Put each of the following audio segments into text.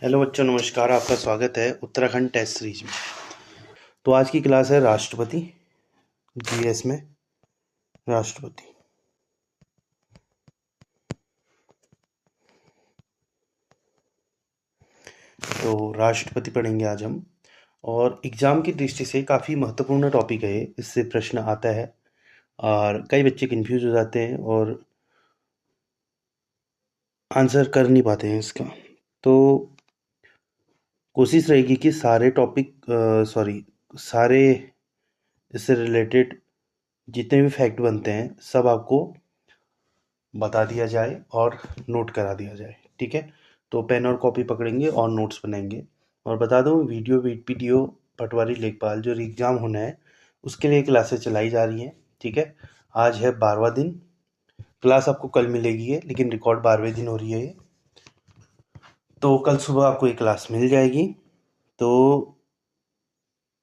Hello बच्चों, नमस्कार। आपका स्वागत है उत्तराखंड टेस्ट सीरीज में। तो आज की क्लास है राष्ट्रपति, जीएस में राष्ट्रपति। तो राष्ट्रपति पढ़ेंगे आज हम, और एग्ज़ाम की दृष्टि से काफ़ी महत्वपूर्ण टॉपिक है। इससे प्रश्न आता है और कई बच्चे कंफ्यूज हो जाते हैं और आंसर कर नहीं पाते हैं इसका। तो कोशिश रहेगी कि सारे सारे इससे रिलेटेड जितने भी फैक्ट बनते हैं सब आपको बता दिया जाए और नोट करा दिया जाए। ठीक है, तो पेन और कॉपी पकड़ेंगे और नोट्स बनाएंगे। और बता दूं, वीडियो पटवारी लेखपाल जो एग्ज़ाम होना है उसके लिए क्लासेस चलाई जा रही हैं। ठीक है, आज है 12वां दिन। क्लास आपको कल मिलेगी है, लेकिन रिकॉर्ड 12वें दिन हो रही है ये। तो कल सुबह आपको ये क्लास मिल जाएगी। तो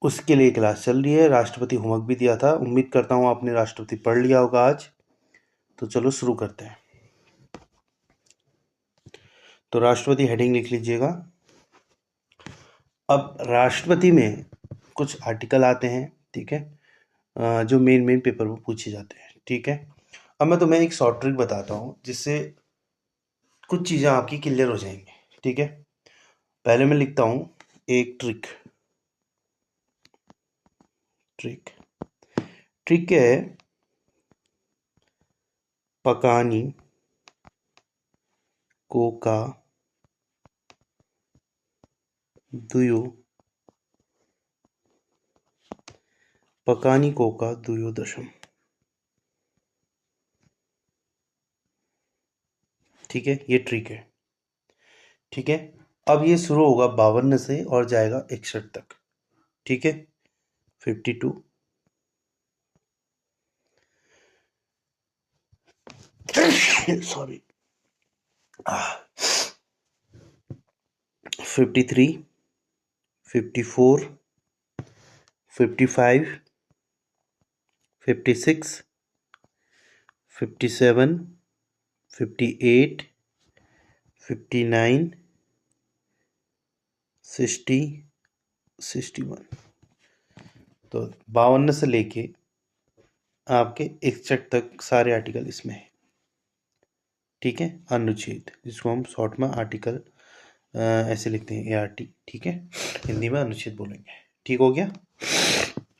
उसके लिए क्लास चल रही है। राष्ट्रपति होमवर्क भी दिया था, उम्मीद करता हूँ आपने राष्ट्रपति पढ़ लिया होगा आज। तो चलो शुरू करते हैं। तो राष्ट्रपति हेडिंग लिख लीजिएगा। अब राष्ट्रपति में कुछ आर्टिकल आते हैं, ठीक है, जो मेन पेपर में पूछे जाते हैं। ठीक है, अब मैं तुम्हें एक शॉर्ट ट्रिक बताता हूँ जिससे कुछ चीज़ें आपकी क्लियर हो जाएंगी। ठीक है, पहले मैं लिखता हूँ एक ट्रिक। ट्रिक है पकानी कोका दुयो पकानी कोका दुयो दशम। ठीक है, ये ट्रिक है। ठीक है, अब ये शुरू होगा 52 से और जाएगा 61 तक। ठीक है, 52, सॉरी, 53, 54, 55, 56, 57, 58, 59, 60, 61। तो 52 से लेके आपके 61 तक सारे आर्टिकल इसमें है। ठीक है, अनुच्छेद, जिसको हम शॉर्ट में आर्टिकल ऐसे लिखते हैं, ART। ठीक है, हिंदी में अनुच्छेद बोलेंगे। ठीक हो गया।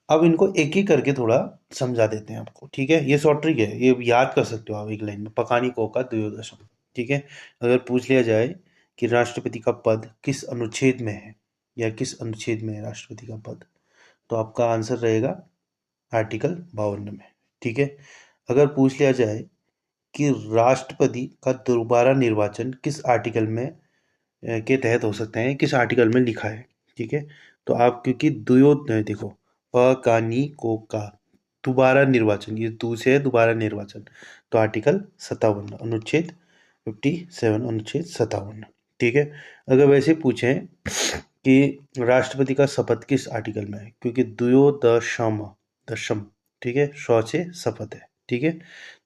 अब इनको एक एक करके थोड़ा समझा देते हैं आपको। ठीक है, ये शॉर्ट ट्रिक है, ये याद कर सकते हो आप एक लाइन में, पकानी कोका द्वयोदशम। ठीक है, अगर पूछ लिया जाए कि राष्ट्रपति का पद किस अनुच्छेद में है या किस अनुच्छेद में है राष्ट्रपति का पद, तो आपका आंसर रहेगा आर्टिकल 52 में। ठीक है, अगर पूछ लिया जाए कि राष्ट्रपति का दोबारा निर्वाचन किस आर्टिकल में के तहत हो सकते हैं, किस आर्टिकल में लिखा है। ठीक है, तो आप क्योंकि देखो, प का नी को का दोबारा निर्वाचन, ये दू से है दोबारा निर्वाचन, तो आर्टिकल 57, अनुच्छेद 57, अनुच्छेद 57। ठीक है, अगर वैसे पूछें कि राष्ट्रपति का शपथ किस आर्टिकल में है, क्योंकि द्वयोदशम दशम, ठीक है, शौ से शपथ है। ठीक है,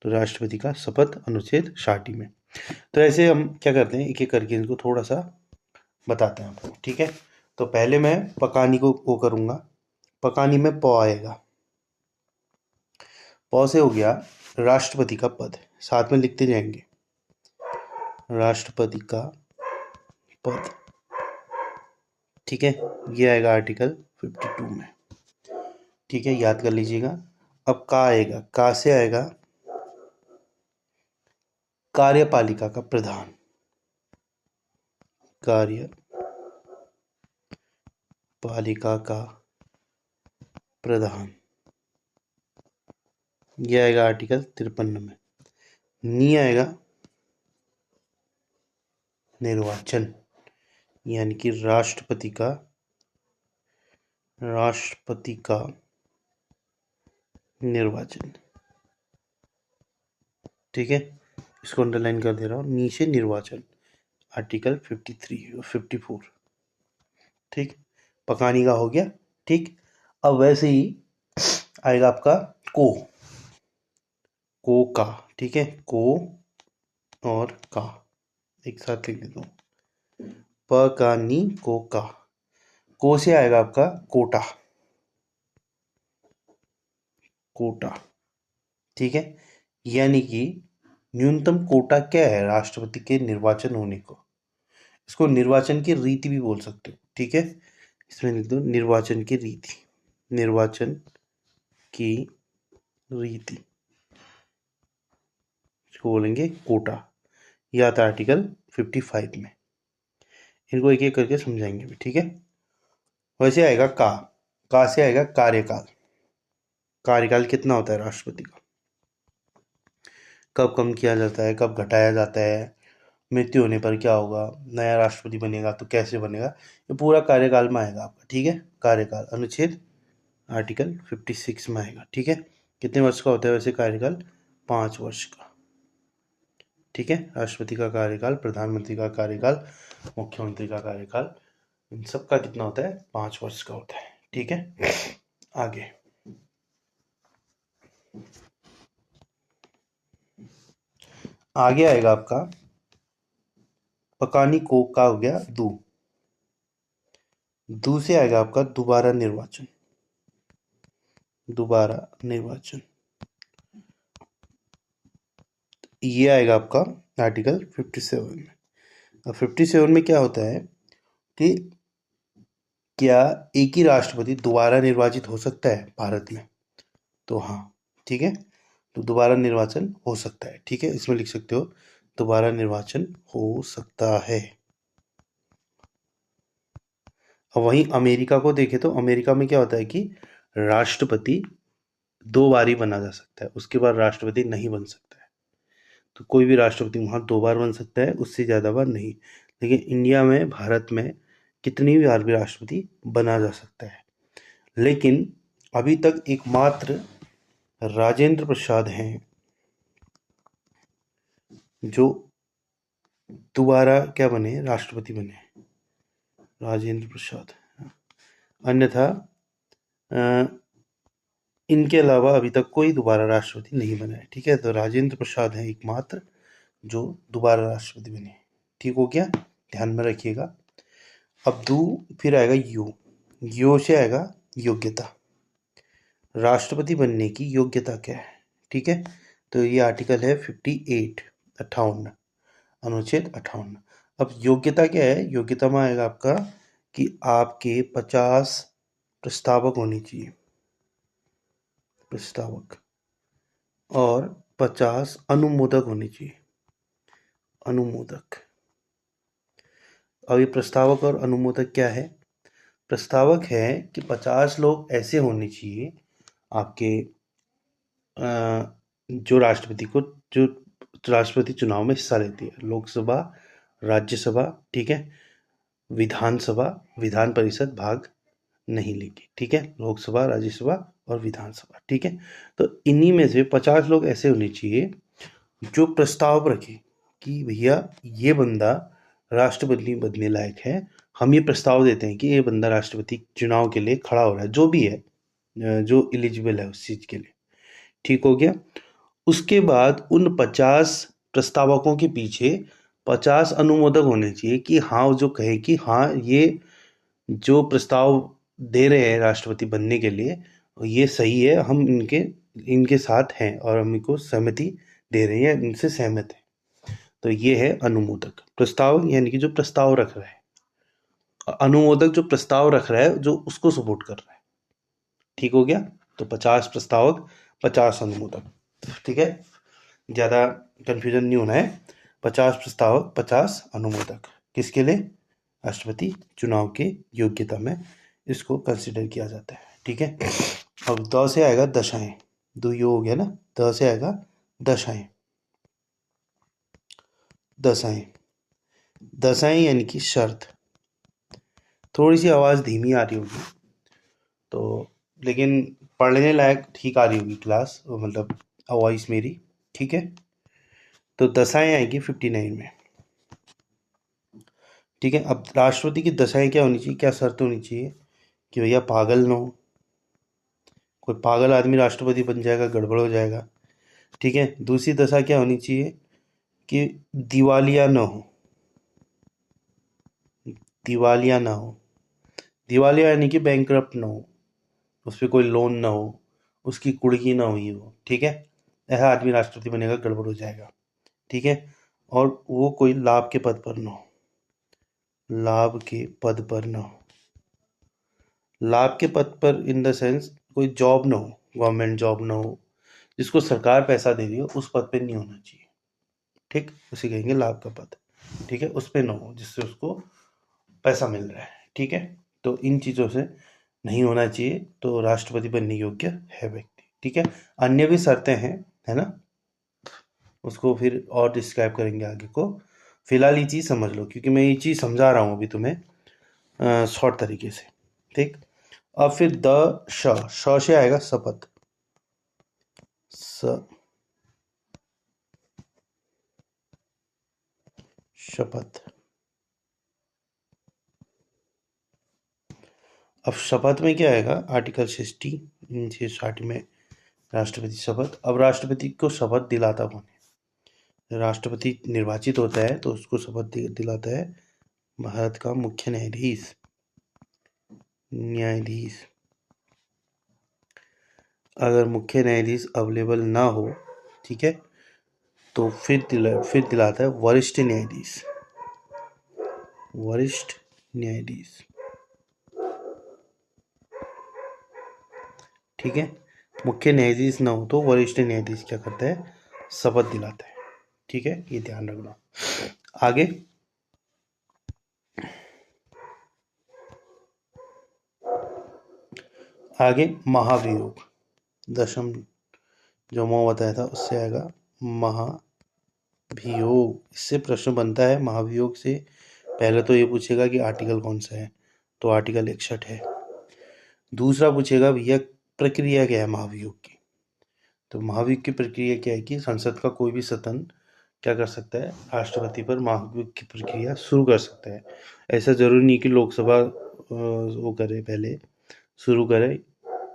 तो राष्ट्रपति का शपथ अनुच्छेद 60 में। तो ऐसे हम क्या करते हैं, एक एक करके इनको थोड़ा सा बताते हैं आपको। ठीक है, तो पहले मैं पकानी को करूँगा। पकानी में प आएगा, प से हो गया राष्ट्रपति का पद, साथ में लिखते जाएंगे राष्ट्रपति का पद। ठीक है, ये आएगा आर्टिकल 52 में। ठीक है, याद कर लीजिएगा। अब का आएगा, का से आएगा कार्यपालिका का प्रधान, कार्यपालिका का प्रधान, ये आएगा आर्टिकल 53 में। नी आएगा निर्वाचन, यानी कि राष्ट्रपति का निर्वाचन। ठीक है, इसको अंडरलाइन कर दे रहा हूँ, नीचे निर्वाचन, आर्टिकल 53 और 54। ठीक, पकानी का हो गया। ठीक, अब वैसे ही आएगा आपका को का। ठीक है, को और का एक साथ लिख देता हूँ, प का नी को का, को से आएगा आपका कोटा, कोटा। ठीक है, यानी कि न्यूनतम कोटा क्या है राष्ट्रपति के निर्वाचन होने को, इसको निर्वाचन की रीति भी बोल सकते हो। ठीक है, इसमें लिख दो निर्वाचन की रीति, निर्वाचन की रीति, इसको बोलेंगे कोटा, या था आर्टिकल 55 में। इनको एक एक करके समझाएंगे भी। ठीक है, वैसे आएगा का से आएगा कार्यकाल, कार्यकाल कितना होता है राष्ट्रपति का, कब कम किया जाता है, कब घटाया जाता है, मृत्यु होने पर क्या होगा, नया राष्ट्रपति बनेगा तो कैसे बनेगा, ये पूरा कार्यकाल में आएगा आपका। ठीक है, कार्यकाल अनुच्छेद आर्टिकल 56 में आएगा। ठीक है, कितने वर्ष का होता है वैसे कार्यकाल, 5 वर्ष का। ठीक है, राष्ट्रपति का कार्यकाल, प्रधानमंत्री का कार्यकाल, मुख्यमंत्री का कार्यकाल, इन सब का कितना होता है, 5 वर्ष का होता है। ठीक है, आगे आगे आएगा आपका पकानी को का हो गया दू, दू से आएगा आपका दोबारा निर्वाचन, दोबारा निर्वाचन, ये आएगा आपका आर्टिकल 57 में। अब 57 में क्या होता है कि क्या एक ही राष्ट्रपति दोबारा निर्वाचित हो सकता है भारत में, तो हाँ। ठीक है, तो दोबारा निर्वाचन हो सकता है। ठीक है, इसमें लिख सकते हो दोबारा निर्वाचन हो सकता है। अब वहीं अमेरिका को देखें तो अमेरिका में क्या होता है कि राष्ट्रपति 2 बार ही बना जा सकता है, उसके बाद राष्ट्रपति नहीं बन सकता है। तो कोई भी राष्ट्रपति वहाँ 2 बार बन सकता है, उससे ज़्यादा बार नहीं। लेकिन इंडिया में, भारत में कितनी बार भी राष्ट्रपति बना जा सकता है। लेकिन अभी तक एकमात्र राजेंद्र प्रसाद हैं जो दोबारा क्या बने, राष्ट्रपति बने, राजेंद्र प्रसाद। अन्यथा इनके अलावा अभी तक कोई दोबारा राष्ट्रपति नहीं बना है। ठीक है, तो राजेंद्र प्रसाद है एकमात्र जो दोबारा राष्ट्रपति बने। ठीक हो गया, ध्यान में रखिएगा। अब फिर आएगा यू से आएगा योग्यता, राष्ट्रपति बनने की योग्यता क्या है। ठीक है, तो ये आर्टिकल है 58, 58, अनुच्छेद 58। अब योग्यता क्या है, योग्यता में आएगा आपका कि आपके 50 प्रस्तावक होने चाहिए, प्रस्तावक, और 50 अनुमोदक होने चाहिए, अनुमोदक। अब ये प्रस्तावक और अनुमोदक क्या है, प्रस्तावक है कि 50 लोग ऐसे होने चाहिए आपके जो राष्ट्रपति चुनाव में हिस्सा लेती है, लोकसभा, राज्यसभा, ठीक है, विधानसभा, विधान परिषद भाग नहीं लेगी। ठीक है, लोकसभा, राज्यसभा और विधानसभा। ठीक है, तो इन्हीं में से 50 लोग ऐसे होने चाहिए जो प्रस्ताव रखे कि भैया ये बंदा राष्ट्रपति बनने लायक है, हम ये प्रस्ताव देते हैं कि ये बंदा राष्ट्रपति चुनाव के लिए खड़ा हो रहा है, जो भी है, जो एलिजिबल है उस चीज़ के लिए। ठीक हो गया, उसके बाद उन 50 प्रस्तावकों के पीछे 50 अनुमोदक होने चाहिए कि हाँ, जो कहे कि हाँ, ये जो प्रस्ताव दे रहे हैं राष्ट्रपति बनने के लिए ये सही है, हम इनके साथ हैं और हम इनको सहमति दे रहे हैं, इनसे सहमत है। तो ये है अनुमोदक। प्रस्ताव यानी कि जो प्रस्ताव रख रहा है, अनुमोदक जो प्रस्ताव रख रहा है, जो उसको सपोर्ट कर रहा है। ठीक हो गया, तो 50 प्रस्तावक, 50 अनुमोदक। ठीक है, ज़्यादा कंफ्यूजन नहीं होना है। 50 प्रस्तावक, 50 अनुमोदक, किसके लिए, राष्ट्रपति चुनाव के योग्यता में इसको कंसिडर किया जाता है। ठीक है, अब द से आएगा दशाएं, दो यो हो गया ना, द से आएगा दशाएं, दशाएं, दशाएं यानी कि शर्त। थोड़ी सी आवाज़ धीमी आ रही होगी तो, लेकिन पढ़ने लायक ठीक आ रही होगी क्लास, मतलब वॉइस मेरी। ठीक है, तो दशाएं आएगी 59 में। ठीक है, अब राष्ट्रपति की दशाएं क्या होनी चाहिए, क्या शर्त होनी चाहिए कि भैया पागल ना हो, कोई पागल आदमी राष्ट्रपति बन जाएगा, गड़बड़ हो जाएगा। ठीक है, दूसरी दशा क्या होनी चाहिए कि दिवालिया न हो, दिवालिया ना हो, दिवालिया यानी कि बैंकरप्ट ना हो, उस पर कोई लोन ना हो, उसकी कुर्की ना हुई हो, ठीक है, ऐसा आदमी राष्ट्रपति बनेगा, गड़बड़ हो जाएगा, ठीक है। और वो कोई लाभ के पद पर ना हो, लाभ के पद पर ना हो, लाभ के पद पर इन द सेंस कोई जॉब ना हो, गवर्नमेंट जॉब ना हो, जिसको सरकार पैसा दे रही हो, उस पद पे नहीं होना चाहिए, ठीक, उसे कहेंगे लाभ का पद, ठीक है, उस पे ना हो जिससे उसको पैसा मिल रहा है, ठीक है। तो इन चीज़ों से नहीं होना चाहिए, तो राष्ट्रपति बनने योग्य है व्यक्ति, ठीक है। अन्य भी शर्तें हैं, है ना, उसको फिर और डिस्क्राइब करेंगे आगे को। फिलहाल ये चीज़ समझ लो, क्योंकि मैं ये चीज़ समझा रहा हूँ अभी तुम्हें शॉर्ट तरीके से, ठीक। अब फिर द श से आएगा शपथ, स शपथ। अब शपथ में क्या आएगा, आर्टिकल 60 में राष्ट्रपति शपथ। अब राष्ट्रपति को शपथ दिलाता कौन है, राष्ट्रपति निर्वाचित होता है तो उसको शपथ दिलाता है भारत का मुख्य न्यायाधीश, न्यायाधीश। अगर मुख्य न्यायाधीश अवेलेबल ना हो, ठीक है, तो फिर दिलाता है वरिष्ठ न्यायाधीश, वरिष्ठ न्यायाधीश, ठीक है। मुख्य न्यायाधीश ना हो तो वरिष्ठ न्यायाधीश क्या करता है, शपथ दिलाता है, ठीक है, ये ध्यान रखना। आगे आगे महाभियोग, दशम जो मैं बताया था उससे आएगा महाभियोग। इससे प्रश्न बनता है महाभियोग से, पहले तो ये पूछेगा कि आर्टिकल कौन सा है, तो आर्टिकल 61 है। दूसरा पूछेगा भैया प्रक्रिया क्या है महाभियोग की, तो महाभियोग की प्रक्रिया क्या है कि संसद का कोई भी सदन क्या कर सकता है, राष्ट्रपति पर महाभियोग की प्रक्रिया शुरू कर सकता है। ऐसा जरूरी नहीं कि लोकसभा वो करे, पहले शुरू करे,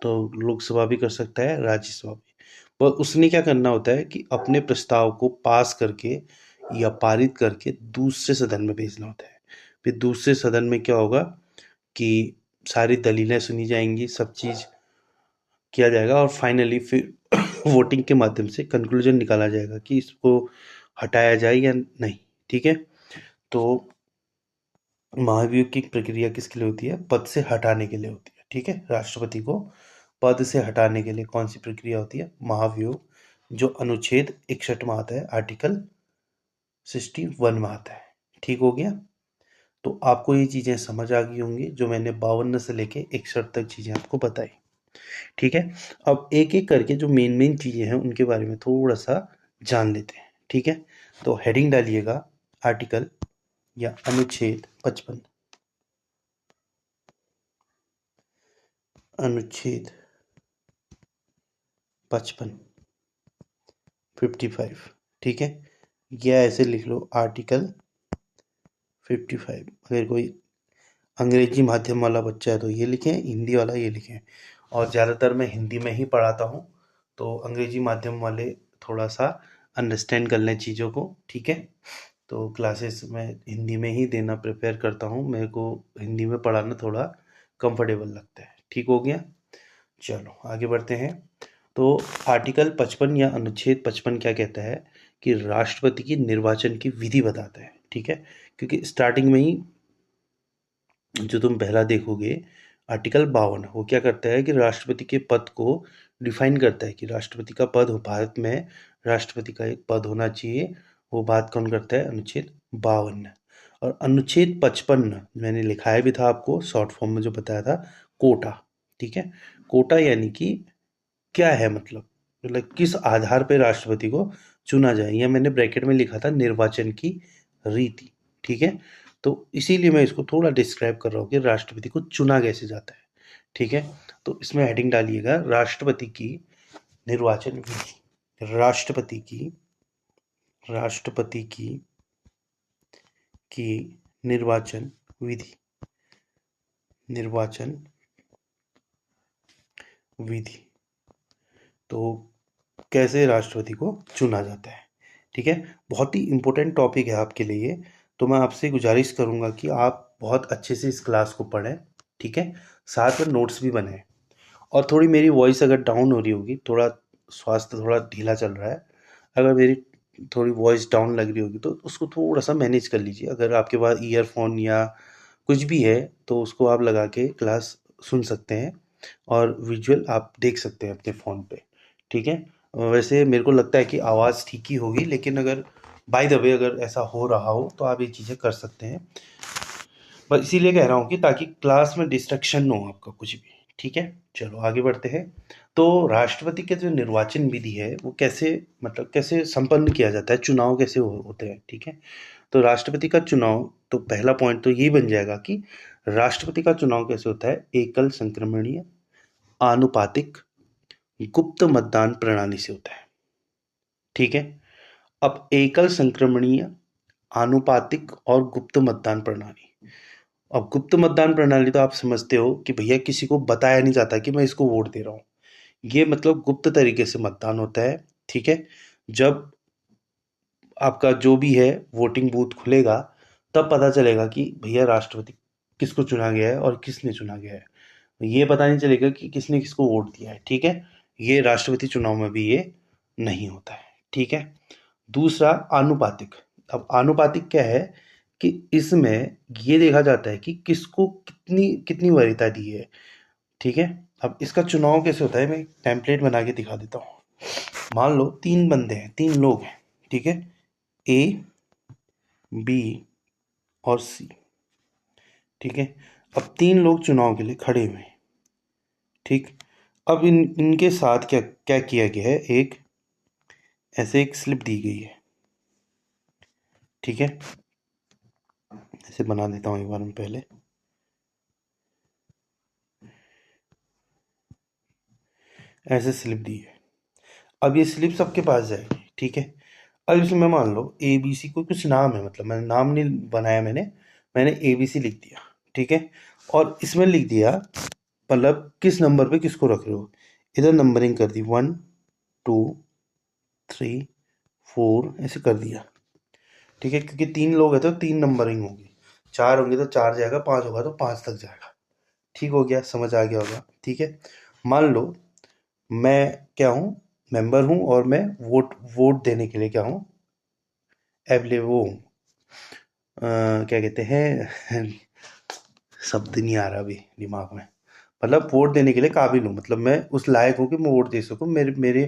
तो लोकसभा भी कर सकता है, राज्यसभा भी। पर उसने क्या करना होता है कि अपने प्रस्ताव को पास करके या पारित करके दूसरे सदन में भेजना होता है। फिर दूसरे सदन में क्या होगा कि सारी दलीलें सुनी जाएंगी, सब चीज़ किया जाएगा, और फाइनली फिर वोटिंग के माध्यम से कंक्लूजन निकाला जाएगा कि इसको हटाया जाए या नहीं, ठीक है। तो महाभियोग की प्रक्रिया किसके लिए होती है, पद से हटाने के लिए होती है, ठीक है। राष्ट्रपति को पद से हटाने के लिए कौन सी प्रक्रिया होती है, महाभियोग, जो अनुच्छेद 61 में आता है, आर्टिकल 61 में आता है, ठीक हो गया। तो आपको ये चीज़ें समझ आ गई होंगी जो मैंने 52 से लेके 61 तक चीज़ें आपको बताई, ठीक है। अब एक एक करके जो मेन मेन चीज़ें हैं उनके बारे में थोड़ा सा जान लेते हैं, ठीक है। तो हेडिंग डालिएगा आर्टिकल या अनुच्छेद 55, अनुच्छेद 55, 55, ठीक है, या ऐसे लिख लो आर्टिकल 55। अगर कोई अंग्रेजी माध्यम वाला बच्चा है तो ये लिखें, हिंदी वाला ये लिखें, और ज़्यादातर मैं हिंदी में ही पढ़ाता हूँ, तो अंग्रेजी माध्यम वाले थोड़ा सा अंडरस्टैंड कर लें चीज़ों को, ठीक है। तो क्लासेस मैं हिंदी में ही देना प्रेफर करता हूँ, मेरे को हिंदी में पढ़ाना थोड़ा कंफर्टेबल लगता है, ठीक हो गया। चलो आगे बढ़ते हैं। तो आर्टिकल 55 या अनुच्छेद 55 क्या कहता है कि राष्ट्रपति की निर्वाचन की विधि बताता है, ठीक है। क्योंकि स्टार्टिंग में ही जो तुम पहला देखोगे आर्टिकल 52, वो क्या करता है कि राष्ट्रपति के पद को डिफाइन करता है कि राष्ट्रपति का पद भारत में राष्ट्रपति का एक पद होना चाहिए, वो बात कौन करता है, अनुच्छेद 52। और अनुच्छेद 55 मैंने लिखाया भी था आपको शॉर्ट फॉर्म में जो बताया था, कोटा, ठीक है। कोटा यानी कि क्या है, मतलब किस आधार पर राष्ट्रपति को चुना जाए, या मैंने ब्रैकेट में लिखा था निर्वाचन की रीति, ठीक है। तो इसीलिए मैं इसको थोड़ा डिस्क्राइब कर रहा हूँ कि राष्ट्रपति को चुना कैसे जाता है, ठीक है। तो इसमें हेडिंग डालिएगा राष्ट्रपति की निर्वाचन विधि, राष्ट्रपति की निर्वाचन विधि, निर्वाचन विधि। तो कैसे राष्ट्रपति को चुना जाता है, ठीक है। बहुत ही इम्पोर्टेंट टॉपिक है आपके लिए, तो मैं आपसे गुजारिश करूंगा कि आप बहुत अच्छे से इस क्लास को पढ़ें, ठीक है। साथ में नोट्स भी बनाएं। और थोड़ी मेरी वॉइस अगर डाउन हो रही होगी, थोड़ा स्वास्थ्य थोड़ा ढीला चल रहा है, अगर मेरी थोड़ी वॉइस डाउन लग रही होगी तो उसको थोड़ा सा मैनेज कर लीजिए। अगर आपके पास ईयरफोन या कुछ भी है तो उसको आप लगा के क्लास सुन सकते हैं और विजुअल आप देख सकते हैं अपने फ़ोन पे, ठीक है। वैसे मेरे को लगता है कि आवाज़ ठीक ही होगी, लेकिन अगर बाय द वे अगर ऐसा हो रहा हो तो आप ये चीज़ें कर सकते हैं। बस इसीलिए कह रहा हूँ कि ताकि क्लास में डिस्ट्रैक्शन ना हो आपका कुछ भी, ठीक है। चलो आगे बढ़ते हैं। तो राष्ट्रपति के जो निर्वाचन विधि है वो कैसे, मतलब कैसे संपन्न किया जाता है, चुनाव कैसे होते हैं, ठीक है। तो राष्ट्रपति का चुनाव, तो पहला पॉइंट तो यही बन जाएगा कि राष्ट्रपति का चुनाव कैसे होता है, एकल संक्रमणीय आनुपातिक गुप्त मतदान प्रणाली से होता है, ठीक है। अब एकल संक्रमणीय आनुपातिक और गुप्त मतदान प्रणाली। अब गुप्त मतदान प्रणाली तो आप समझते हो कि भैया किसी को बताया नहीं जाता कि मैं इसको वोट दे रहा हूँ। ये मतलब गुप्त तरीके से मतदान होता है, ठीक है। जब आपका जो भी है वोटिंग बूथ खुलेगा तब पता चलेगा कि भैया राष्ट्रपति किसको चुना गया है और किसने चुना गया है। ये पता नहीं चलेगा कि किसने किसको वोट दिया है, ठीक है। ये राष्ट्रपति चुनाव में भी ये नहीं होता है, ठीक है। दूसरा आनुपातिक। अब आनुपातिक क्या है कि इसमें ये देखा जाता है कि किसको कितनी कितनी वरीयता दी है, ठीक है। अब इसका चुनाव कैसे होता है, मैं टेम्पलेट बना के दिखा देता हूँ। मान लो 3 बंदे हैं, 3 लोग हैं, ठीक है। ए, बी और सी, ठीक है। अब 3 लोग चुनाव के लिए खड़े हुए हैं, ठीक। अब इनके साथ क्या क्या किया गया है, एक ऐसे एक स्लिप दी गई है, ठीक है। ऐसे बना देता हूँ एक बार मैं पहले। ऐसे स्लिप दी है। अब ये स्लिप सबके पास जाएगी, ठीक है। अब इसमें मान लो ए बी सी कोई कुछ नाम है, मतलब मैंने नाम नहीं बनाया, मैंने ए बी सी लिख दिया, ठीक है। और इसमें लिख दिया मतलब किस नंबर पे किसको रख रहे हो। इधर नंबरिंग कर दी 1 2 3 4 ऐसे कर दिया, ठीक है। क्योंकि 3 लोग हैं तो 3 नंबरिंग होगी, 4 होंगे तो 4 जाएगा, 5 होगा तो 5 तक जाएगा, ठीक हो गया, समझ आ गया होगा, ठीक है। मान लो मैं क्या हूँ, मेंबर हूँ और मैं वोट वोट देने के लिए क्या हूँ, अवेलेबल वो हूँ, क्या कहते हैं शब्द नहीं आ रहा अभी दिमाग में। मतलब वोट देने के लिए काबिल हूँ, मतलब मैं उस लायक हूँ कि मैं वोट दे सकूँ, मेरे मेरे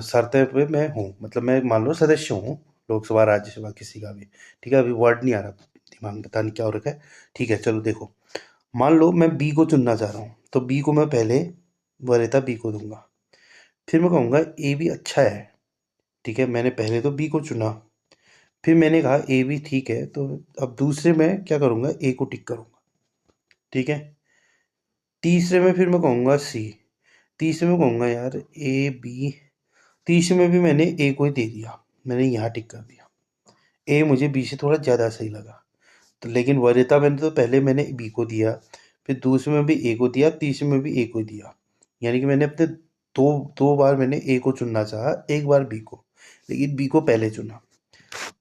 शर्तें पे मैं हूँ, मतलब मैं मान लो सदस्य हूँ लोकसभा राज्यसभा किसी का भी, ठीक है। अभी वर्ड नहीं आ रहा दिमाग में, पता नहीं क्या हो रखा है, ठीक है। चलो देखो, मान लो मैं बी को चुनना चाह रहा हूँ, तो बी को मैं पहले वरीयता बी को दूंगा। फिर मैं कहूँगा ए भी अच्छा है, ठीक है। मैंने पहले तो बी को चुना, फिर मैंने कहा ए भी ठीक है, तो अब दूसरे में क्या करूँगा, ए को टिक करूँगा, ठीक है। तीसरे में फिर मैं कहूँगा सी, तीसरे में कहूँगा यार ए बी, तीसरे में भी मैंने ए को ही दे दिया, मैंने यहाँ टिक कर दिया। ए मुझे बी से थोड़ा ज़्यादा सही लगा, तो लेकिन वरीयता मैंने तो पहले मैंने बी को दिया, फिर दूसरे में भी ए को दिया, तीसरे में भी ए को दिया। यानी कि मैंने अपने दो दो बार मैंने ए को चुनना चाहा, एक बार बी को, लेकिन बी को पहले चुना।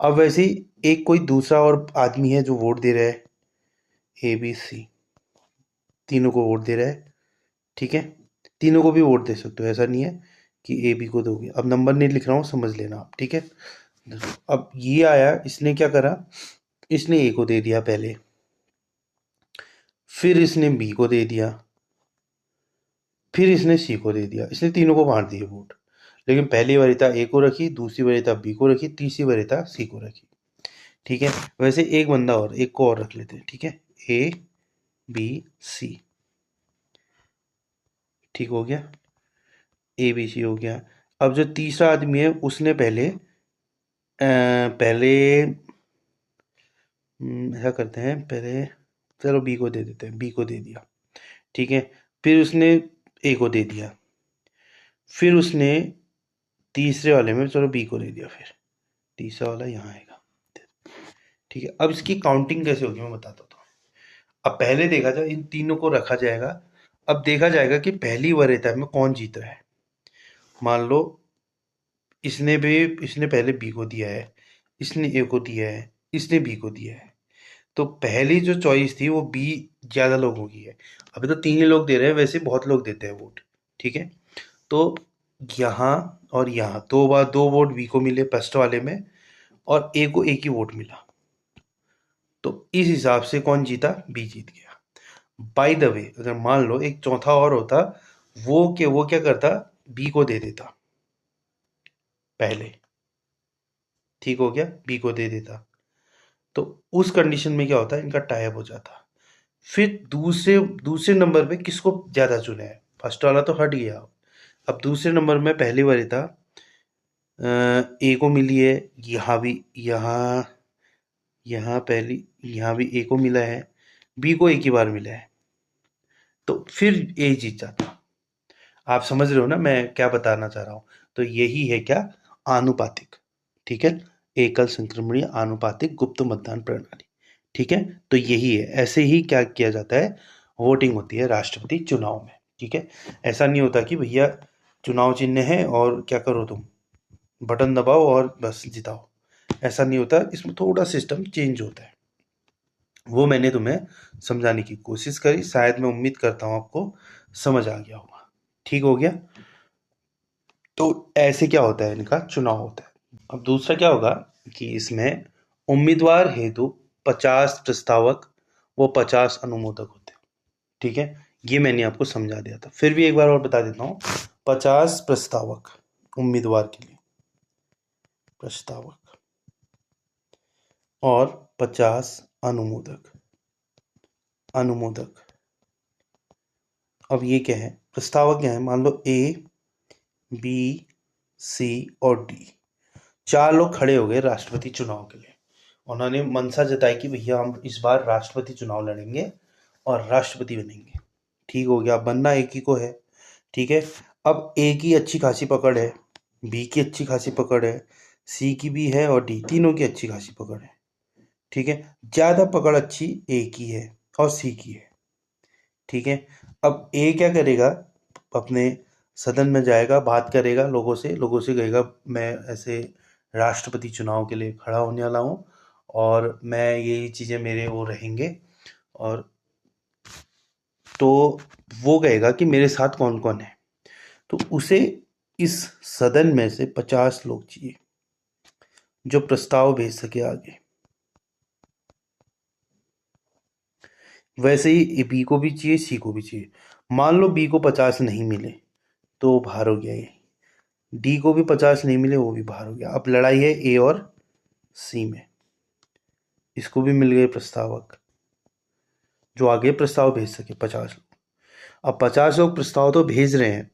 अब वैसे ही एक कोई दूसरा और आदमी है जो वोट दे रहा है, ए बी सी, तीनों को वोट दे रहा है, ठीक है। तीनों को भी वोट दे सकते हो, ऐसा नहीं है कि ए बी को दोगे। अब नंबर नहीं लिख रहा हूँ, समझ लेना आप, ठीक है। अब ये आया, इसने क्या करा, इसने ए को दे दिया पहले, फिर इसने बी को दे दिया, फिर इसने सी को दे दिया, इसने तीनों को बांट दिए वोट। लेकिन पहली वरीयता ए को रखी, दूसरी वरीयता बी को रखी, तीसरी वरीयता सी को रखी, ठीक है। वैसे एक बंदा और, एक को और रख लेते हैं, ठीक है। ए बी सी, ठीक हो गया, ए बी सी हो गया। अब जो तीसरा आदमी है उसने पहले पहले ऐसा करते हैं पहले, चलो बी को दे देते हैं, बी को दे दिया, ठीक है। फिर उसने ए को दे दिया, फिर उसने तीसरे वाले में चलो बी को दे दिया, फिर तीसरा वाला यहाँ आएगा, ठीक है। अब इसकी काउंटिंग कैसे होगी मैं बताता हूँ। अब पहले देखा जाए, इन तीनों को रखा जाएगा। अब देखा जाएगा कि पहली वरीयता में कौन जीत रहा है। मान लो इसने पहले बी को दिया है, इसने ए को दिया है, इसने बी को दिया है, तो पहली जो चॉइस थी वो बी ज़्यादा लोगों की है। अभी तो 3 ही लोग दे रहे हैं, वैसे बहुत लोग देते हैं वोट। ठीक है, तो यहाँ और यहाँ 2 वोट बी को मिले फर्स्ट वाले में, और ए को एक ही वोट मिला। तो इस हिसाब से कौन जीता? बी जीत गया। बाय द वे, अगर मान लो एक चौथा और होता, वो क्या करता, बी को दे देता पहले। ठीक हो गया, बी को दे देता, तो उस कंडीशन में क्या होता है, इनका टाई अप हो जाता। फिर दूसरे दूसरे नंबर पे किसको ज्यादा चुने हैं? फर्स्ट वाला तो हट गया। अब दूसरे नंबर में पहली बारी था, ए को मिली है, यहाँ भी, यहाँ पहली, यहाँ भी ए को मिला है, बी को एक ही बार मिला है, तो फिर ए जीत जाता। आप समझ रहे हो ना मैं क्या बताना चाह रहा हूँ? तो यही है क्या? आनुपातिक। ठीक है, एकल संक्रमणीय आनुपातिक गुप्त मतदान प्रणाली। ठीक है, तो यही है, ऐसे ही क्या किया जाता है, वोटिंग होती है राष्ट्रपति चुनाव में। ठीक है, ऐसा नहीं होता कि भैया चुनाव चिन्ह है और क्या करो तुम, बटन दबाओ और बस जिताओ। ऐसा नहीं होता, इसमें थोड़ा सिस्टम चेंज होता है। वो मैंने तुम्हें समझाने की कोशिश करी, शायद मैं उम्मीद करता हूँ आपको समझ आ गया होगा। ठीक हो गया? तो ऐसे क्या होता है, इनका चुनाव होता है। अब दूसरा क्या होगा कि इसमें उम्मीदवार हेतु 50 प्रस्तावक वो 50 अनुमोदक होते हैं। ठीक है, ये मैंने आपको समझा दिया था, फिर भी एक बार और बता देता हूँ। 50 प्रस्तावक उम्मीदवार के लिए, प्रस्तावक, और 50 अनुमोदक, अनुमोदक। अब ये क्या है, प्रस्तावक क्या है, मान लो ए, बी, सी और डी, 4 लोग खड़े हो गए राष्ट्रपति चुनाव के लिए। उन्होंने मनसा जताई कि भैया हम इस बार राष्ट्रपति चुनाव लड़ेंगे और राष्ट्रपति बनेंगे। ठीक हो गया, बनना एक ही को है। ठीक है, अब ए की अच्छी खासी पकड़ है, बी की अच्छी खासी पकड़ है, सी की भी है और डी, तीनों की अच्छी खासी पकड़ है। ठीक है, ज्यादा पकड़ अच्छी ए की है और सी की है। ठीक है, अब ए क्या करेगा, अपने सदन में जाएगा, बात करेगा लोगों से कहेगा मैं ऐसे राष्ट्रपति चुनाव के लिए खड़ा होने वाला हूँ और मैं यही चीज़ें मेरे वो रहेंगे, और तो वो कहेगा कि मेरे साथ कौन कौन है। तो उसे इस सदन में से 50 लोग चाहिए जो प्रस्ताव भेज सके आगे। वैसे ही बी को भी चाहिए, सी को भी चाहिए। मान लो बी को 50 नहीं मिले तो वो बाहर हो गया, ये डी को भी 50 नहीं मिले, वो भी बाहर हो गया। अब लड़ाई है ए और सी में, इसको भी मिल गए प्रस्तावक जो आगे प्रस्ताव भेज सके 50 लोग। अब 50 लोग प्रस्ताव तो भेज रहे हैं,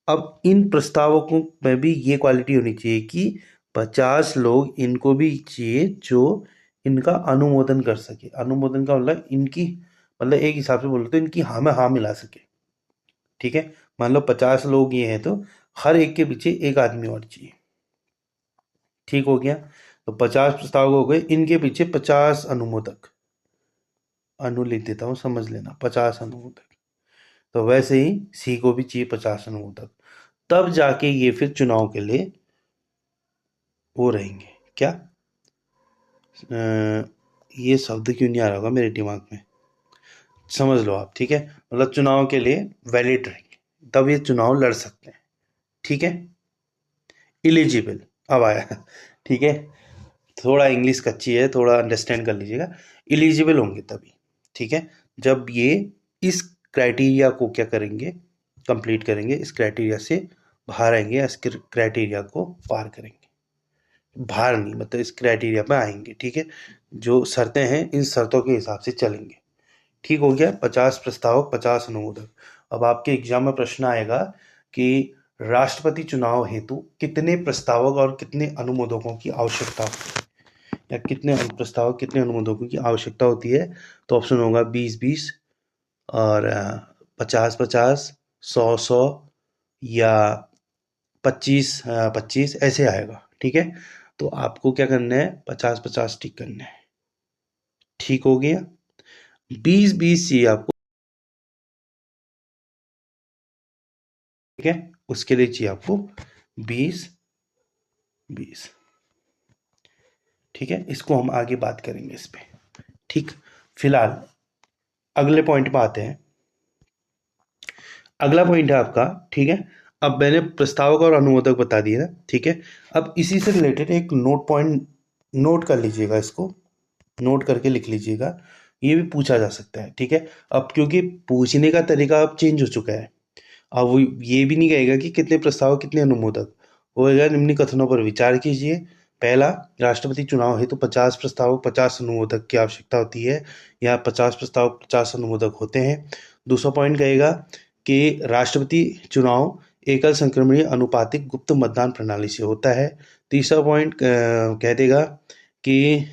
अब इन प्रस्तावकों में भी ये क्वालिटी होनी चाहिए कि 50 लोग इनको भी चाहिए जो इनका अनुमोदन कर सके। अनुमोदन का मतलब इनकी, मतलब एक हिसाब से बोलो तो इनकी हाँ में हाँ मिला सके। ठीक है, मान लो 50 लोग ये हैं तो हर एक के पीछे एक आदमी और चाहिए। ठीक हो गया, तो 50 प्रस्ताव हो गए, इनके पीछे 50 अनुमोदक, अनु लिख देता हूँ समझ लेना, 50 अनुमोदक। तो वैसे ही सी को भी चाहिए 50 अनुमोदक, तब जाके ये फिर चुनाव के लिए वो रहेंगे। क्या ये शब्द क्यों नहीं आ रहा होगा मेरे दिमाग में, समझ लो आप। ठीक है, मतलब चुनाव के लिए वैलिड रहेंगे, तब ये चुनाव लड़ सकते हैं। ठीक है, इलिजिबल, अब आया। ठीक है, थोड़ा इंग्लिश कच्ची है, थोड़ा अंडरस्टैंड कर लीजिएगा। इलिजिबल होंगे तभी, ठीक है, जब ये इस क्राइटेरिया को क्या करेंगे, कंप्लीट करेंगे, इस क्राइटेरिया से बाहर आएंगे, इस क्राइटेरिया को पार करेंगे, बाहर नहीं मतलब इस क्राइटेरिया पे आएंगे। ठीक है, जो शर्तें हैं इन शर्तों के हिसाब से चलेंगे। ठीक हो गया, 50 प्रस्तावक 50 अनुमोदक। अब आपके एग्जाम में प्रश्न आएगा कि राष्ट्रपति चुनाव हेतु कितने प्रस्तावक और कितने अनुमोदकों की आवश्यकता होती है, या कितने प्रस्तावक कितने अनुमोदकों की आवश्यकता होती है। तो ऑप्शन होगा 20-20 और 50-50, 100-100 या 25-25, ऐसे आएगा। ठीक है, तो आपको क्या करना है, 50-50 टिक करना है। ठीक हो गया, 20-20 चाहिए आपको। ठीक है, उसके लिए चाहिए आपको 20-20। ठीक है, इसको हम आगे बात करेंगे इस पे। ठीक। फिलहाल अगले पॉइंट पे आते हैं। अगला पॉइंट है आपका, ठीक है। अब मैंने प्रस्तावक और अनुमोदक बता दिए ना, ठीक है। अब इसी से रिलेटेड एक नोट पॉइंट नोट कर लीजिएगा, इसको नोट करके लिख लीजिएगा। ये भी पूछा जा सकता है, ठीक है। अब क्योंकि पूछने का तरीका अब चेंज हो चुका है, अब वो ये भी नहीं कहेगा कि कितने प्रस्तावक कितने अनुमोदक, वो कहेगा निम्न कथनों पर विचार कीजिए। पहला, राष्ट्रपति चुनाव हेतु 50 प्रस्तावक 50 अनुमोदक की आवश्यकता होती है, या 50 प्रस्तावक 50 अनुमोदक होते हैं। दूसरा पॉइंट कहेगा कि राष्ट्रपति चुनाव एकल संक्रमणीय अनुपातिक गुप्त मतदान प्रणाली से होता है। तीसरा पॉइंट कह देगा कि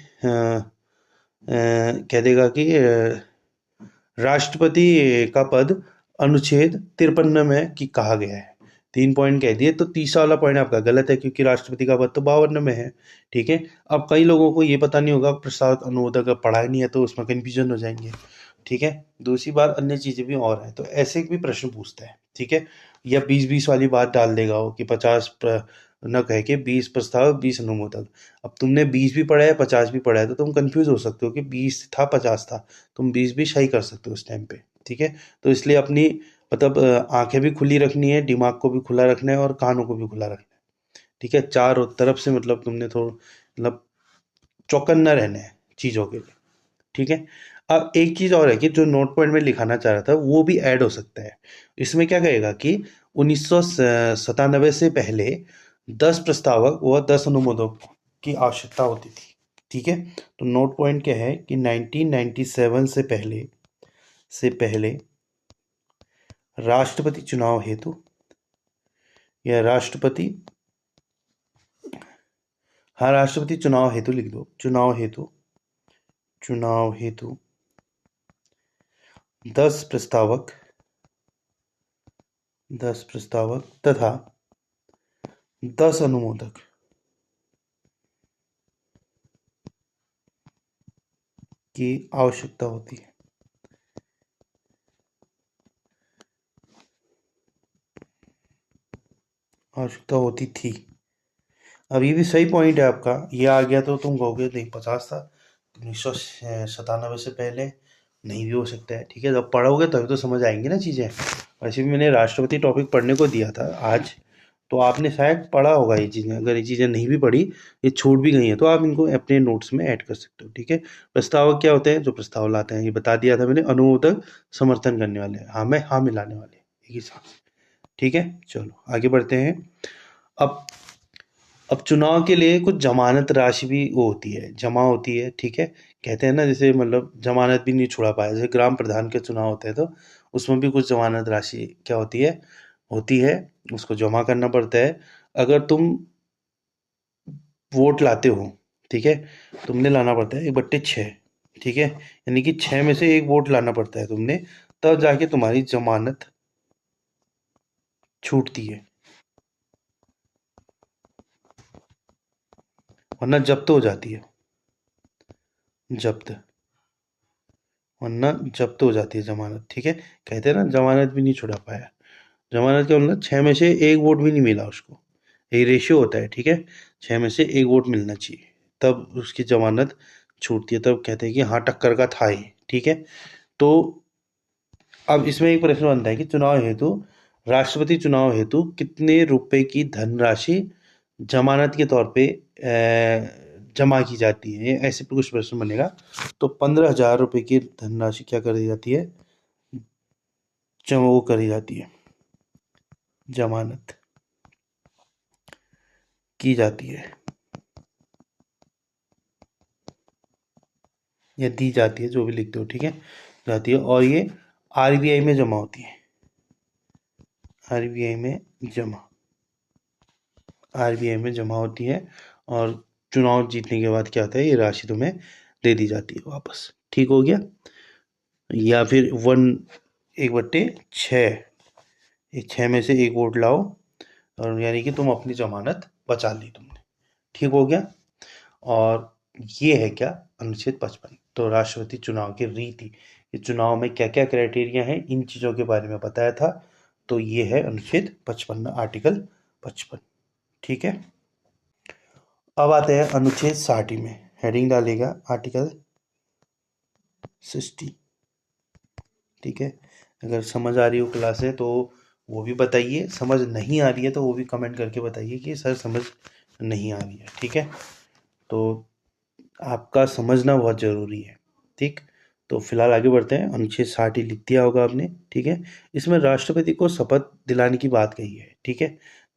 राष्ट्रपति का पद अनुच्छेद 53 में की कहा गया है। 3 पॉइंट कह दिए, तो तीसरा वाला पॉइंट आपका गलत है, क्योंकि राष्ट्रपति का पद तो 52 में है, ठीक है। अब कई लोगों को ये पता नहीं होगा, प्रस्तावित अनुमोदक का पढ़ा ही नहीं है, तो उसमें कन्फ्यूजन हो जाएंगे, ठीक है। दूसरी बात, अन्य चीज़ें भी और हैं, तो ऐसे भी प्रश्न पूछता है, ठीक है। या 20-20 वाली बात डाल देगा वो, कि 50 न कह के 20 प्रस्ताव 20 अनुमोदक। अब तुमने 20 भी पढ़ा है 50 भी पढ़ा है, तो तुम कंफ्यूज हो सकते हो कि 20 था 50 था, तुम 20 भी सही कर सकते हो उस टाइम पे, ठीक है। तो इसलिए अपनी मतलब आंखें भी खुली रखनी है, दिमाग को भी खुला रखना है, और कानों को भी खुला रखना है, ठीक है। चारों तरफ से मतलब तुमने थोड़ा मतलब चौकन्ना रहना है चीज़ों के लिए, ठीक है। अब एक चीज़ और है कि जो नोट पॉइंट में लिखाना चाह रहा था वो भी ऐड हो सकता है। इसमें क्या कहेगा कि 1997 से पहले 10 प्रस्तावक व 10 अनुमोदक की आवश्यकता होती थी, ठीक है। तो नोट पॉइंट क्या है कि 1997 से पहले राष्ट्रपति चुनाव हेतु, या राष्ट्रपति चुनाव हेतु लिख दो, चुनाव हेतु 10 प्रस्तावक तथा 10 अनुमोदक की आवश्यकता होती है। आवश्यकता होती थी। अब ये भी सही पॉइंट है आपका, ये आ गया तो तुम कहोगे नहीं 50 था, 1997 से पहले नहीं भी हो सकता है, ठीक है। जब पढ़ोगे तभी तो समझ आएंगी ना चीज़ें। वैसे भी मैंने राष्ट्रपति टॉपिक पढ़ने को दिया था आज, तो आपने शायद पढ़ा होगा ये चीज़ें। अगर ये चीज़ें नहीं भी पढ़ी, ये छूट भी गई हैं, तो आप इनको अपने नोट्स में ऐड कर सकते हो, ठीक है। प्रस्तावक क्या होते हैं? जो प्रस्ताव लाते हैं, ये बता दिया था मैंने। अनुमोदक समर्थन करने वाले, हाँ में हाँ मिलाने वाले, एक ही साथ, ठीक है। चलो आगे बढ़ते हैं। अब चुनाव के लिए कुछ जमानत राशि भी वो होती है, जमा होती है, ठीक है। कहते हैं ना, जैसे मतलब जमानत भी नहीं छुड़ा पाया, जैसे ग्राम प्रधान के चुनाव होते हैं, तो उसमें भी कुछ जमानत राशि क्या होती है, उसको जमा करना पड़ता है। अगर तुम वोट लाते हो, ठीक है, तुमने लाना पड़ता है 1/6, ठीक है। यानी कि 6 में से 1 वोट लाना पड़ता है तुमने, तब जाके तुम्हारी जमानत छूटती है, वरना जब्त हो जाती है। जब्त वरना जब्त हो जाती है जमानत, ठीक है। कहते हैं ना, जमानत भी नहीं छुड़ा पाया। जमानत क्या मतलब 6 में से 1 वोट भी नहीं मिला उसको, ये रेशियो होता है, ठीक है। 6 में से 1 वोट मिलना चाहिए, तब उसकी जमानत छूटती है, तब कहते हैं कि हाँ टक्कर का था ये, ठीक है। तो अब इसमें एक प्रश्न बनता है कि राष्ट्रपति चुनाव हेतु कितने रुपए की धनराशि जमानत के तौर पे जमा की जाती है, ऐसे कुछ प्रश्न बनेगा। तो 15,000 रुपये की धनराशि क्या करी जाती है, वो करी जाती है, जमानत की जाती है, या दी जाती है, जो भी लिखते हो, ठीक है, जाती है। और ये आरबीआई में जमा होती है, आरबीआई में जमा आरबीआई में जमा होती है। और चुनाव जीतने के बाद क्या होता है, ये राशि तुम्हें दे दी जाती है वापस, ठीक हो गया। या फिर 1/6, ये 6 में से 1 वोट लाओ, और यानी कि तुम अपनी जमानत बचा ली तुमने, ठीक हो गया। और ये है क्या, अनुच्छेद 55। तो राष्ट्रपति चुनाव की रीति, ये चुनाव में क्या क्या क्राइटेरिया है, इन चीज़ों के बारे में बताया था। तो ये है अनुच्छेद 55, आर्टिकल 55, ठीक है। अब आते हैं अनुच्छेद 60 में, हेडिंग डालेगा आर्टिकल 60। ठीक है, अगर समझ आ रही हो क्लास है तो वो भी बताइए, समझ नहीं आ रही है तो वो भी कमेंट करके बताइए कि सर समझ नहीं आ रही है। ठीक है, तो आपका समझना बहुत ज़रूरी है। ठीक, तो फिलहाल आगे बढ़ते हैं। अनुच्छेद 60 ही लिख दिया होगा आपने। ठीक है, इसमें राष्ट्रपति को शपथ दिलाने की बात कही है। ठीक है,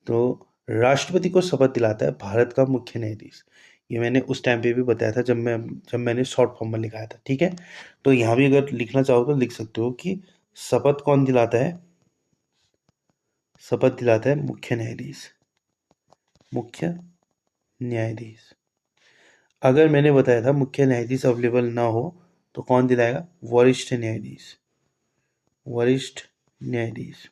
तो राष्ट्रपति को शपथ दिलाता है भारत का मुख्य न्यायाधीश। ये मैंने उस टाइम पे भी बताया था जब मैंने शॉर्ट फॉर्म में लिखाया था। ठीक है, तो यहाँ भी अगर लिखना चाहो तो लिख सकते हो कि शपथ कौन दिलाता है। शपथ दिलाता है मुख्य न्यायाधीश। मुख्य न्यायाधीश। अगर मैंने बताया था मुख्य न्यायाधीश अवेलेबल ना हो तो कौन दिलाएगा? वरिष्ठ न्यायाधीश। वरिष्ठ न्यायाधीश।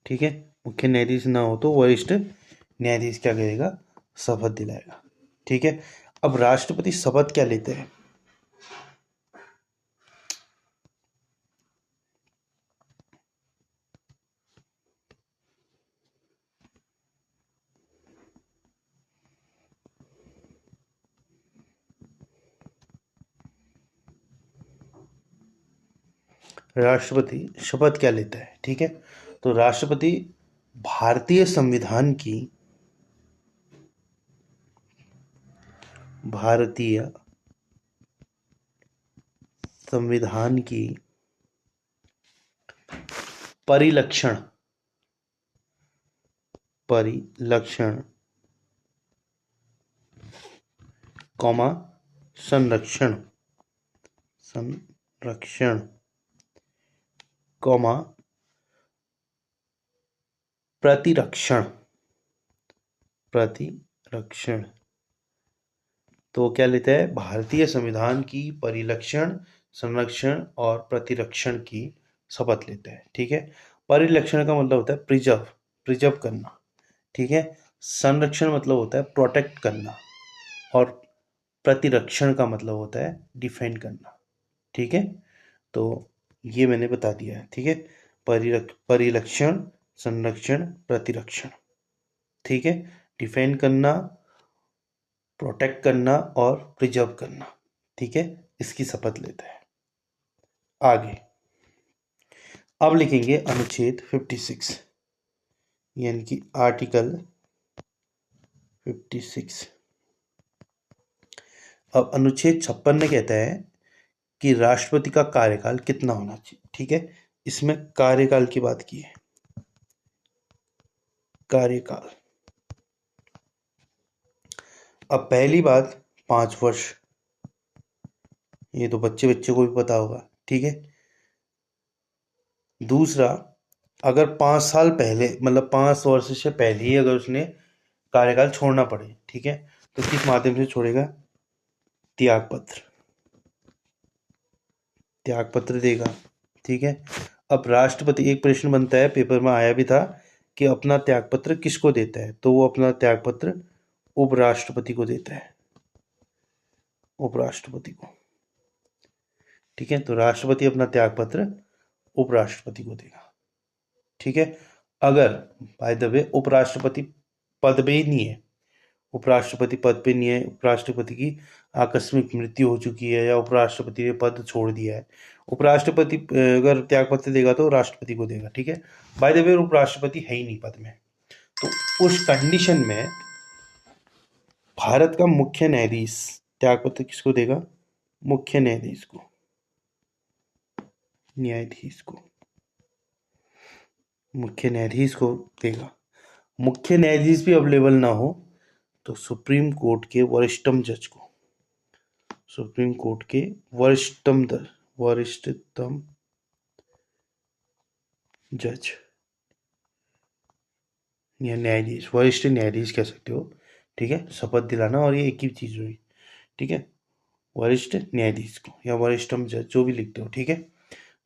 ठीक है, मुख्य न्यायाधीश ना हो तो वरिष्ठ न्यायाधीश क्या करेगा? शपथ दिलाएगा। ठीक है, अब राष्ट्रपति शपथ क्या लेते हैं? राष्ट्रपति शपथ क्या लेता है? ठीक है, तो राष्ट्रपति भारतीय संविधान की भारतीय संविधान की परिलक्षण परिलक्षण कॉमा संरक्षण संरक्षण कॉमा प्रतिरक्षण प्रतिरक्षण। तो क्या लेता है? भारतीय संविधान की परिलक्षण, संरक्षण और प्रतिरक्षण की शपथ लेता है। ठीक है, परिलक्षण का मतलब होता है प्रिजर्व, प्रिजर्व करना। ठीक है, संरक्षण मतलब होता है प्रोटेक्ट करना और प्रतिरक्षण का मतलब होता है डिफेंड करना। ठीक है, तो ये मैंने बता दिया है। ठीक है, परिलक्षण, संरक्षण, प्रतिरक्षण। ठीक है, डिफेंड करना, प्रोटेक्ट करना और प्रिजर्व करना। ठीक है, इसकी शपथ लेता है। आगे अब लिखेंगे अनुच्छेद 56 यानी कि आर्टिकल 56। अब अनुच्छेद 56 में कहता है कि राष्ट्रपति का कार्यकाल कितना होना चाहिए। ठीक है, इसमें कार्यकाल की बात की है। कार्यकाल। अब पहली बात 5 वर्ष, ये तो बच्चे बच्चे को भी पता होगा। ठीक है, दूसरा, अगर 5 साल पहले मतलब 5 वर्ष से पहले ही अगर उसने कार्यकाल छोड़ना पड़े, ठीक है, तो किस माध्यम से छोड़ेगा? त्यागपत्र। त्यागपत्र देगा। ठीक है, अब राष्ट्रपति, एक प्रश्न बनता है, पेपर में आया भी था कि अपना त्यागपत्र किसको देता है? तो वो अपना त्यागपत्र उपराष्ट्रपति को देता है। उपराष्ट्रपति को। ठीक है, तो राष्ट्रपति अपना त्यागपत्र उपराष्ट्रपति को देगा। ठीक है, अगर बाय द वे उपराष्ट्रपति पद पे ही नहीं है, उपराष्ट्रपति पद पे नहीं है, उपराष्ट्रपति की आकस्मिक मृत्यु हो चुकी है या उपराष्ट्रपति ने पद छोड़ दिया है, उपराष्ट्रपति अगर त्यागपत्र देगा तो राष्ट्रपति को देगा। ठीक है, बाय द वे उपराष्ट्रपति है ही नहीं पद में, तो उस कंडीशन में भारत का मुख्य न्यायाधीश त्यागपत्र किसको देगा? मुख्य न्यायाधीश को। न्यायाधीश को, मुख्य न्यायाधीश को देगा। मुख्य न्यायाधीश भी अवेलेबल ना हो तो सुप्रीम कोर्ट के वरिष्ठतम जज को, सुप्रीम कोर्ट के वरिष्ठतम जज या न्यायाधीश, वरिष्ठ न्यायाधीश कह सकते हो। ठीक है, शपथ दिलाना और ये एक ही चीज़ हुई। ठीक है, वरिष्ठ न्यायाधीश को या वरिष्ठतम जज जो भी लिखते हो। ठीक है,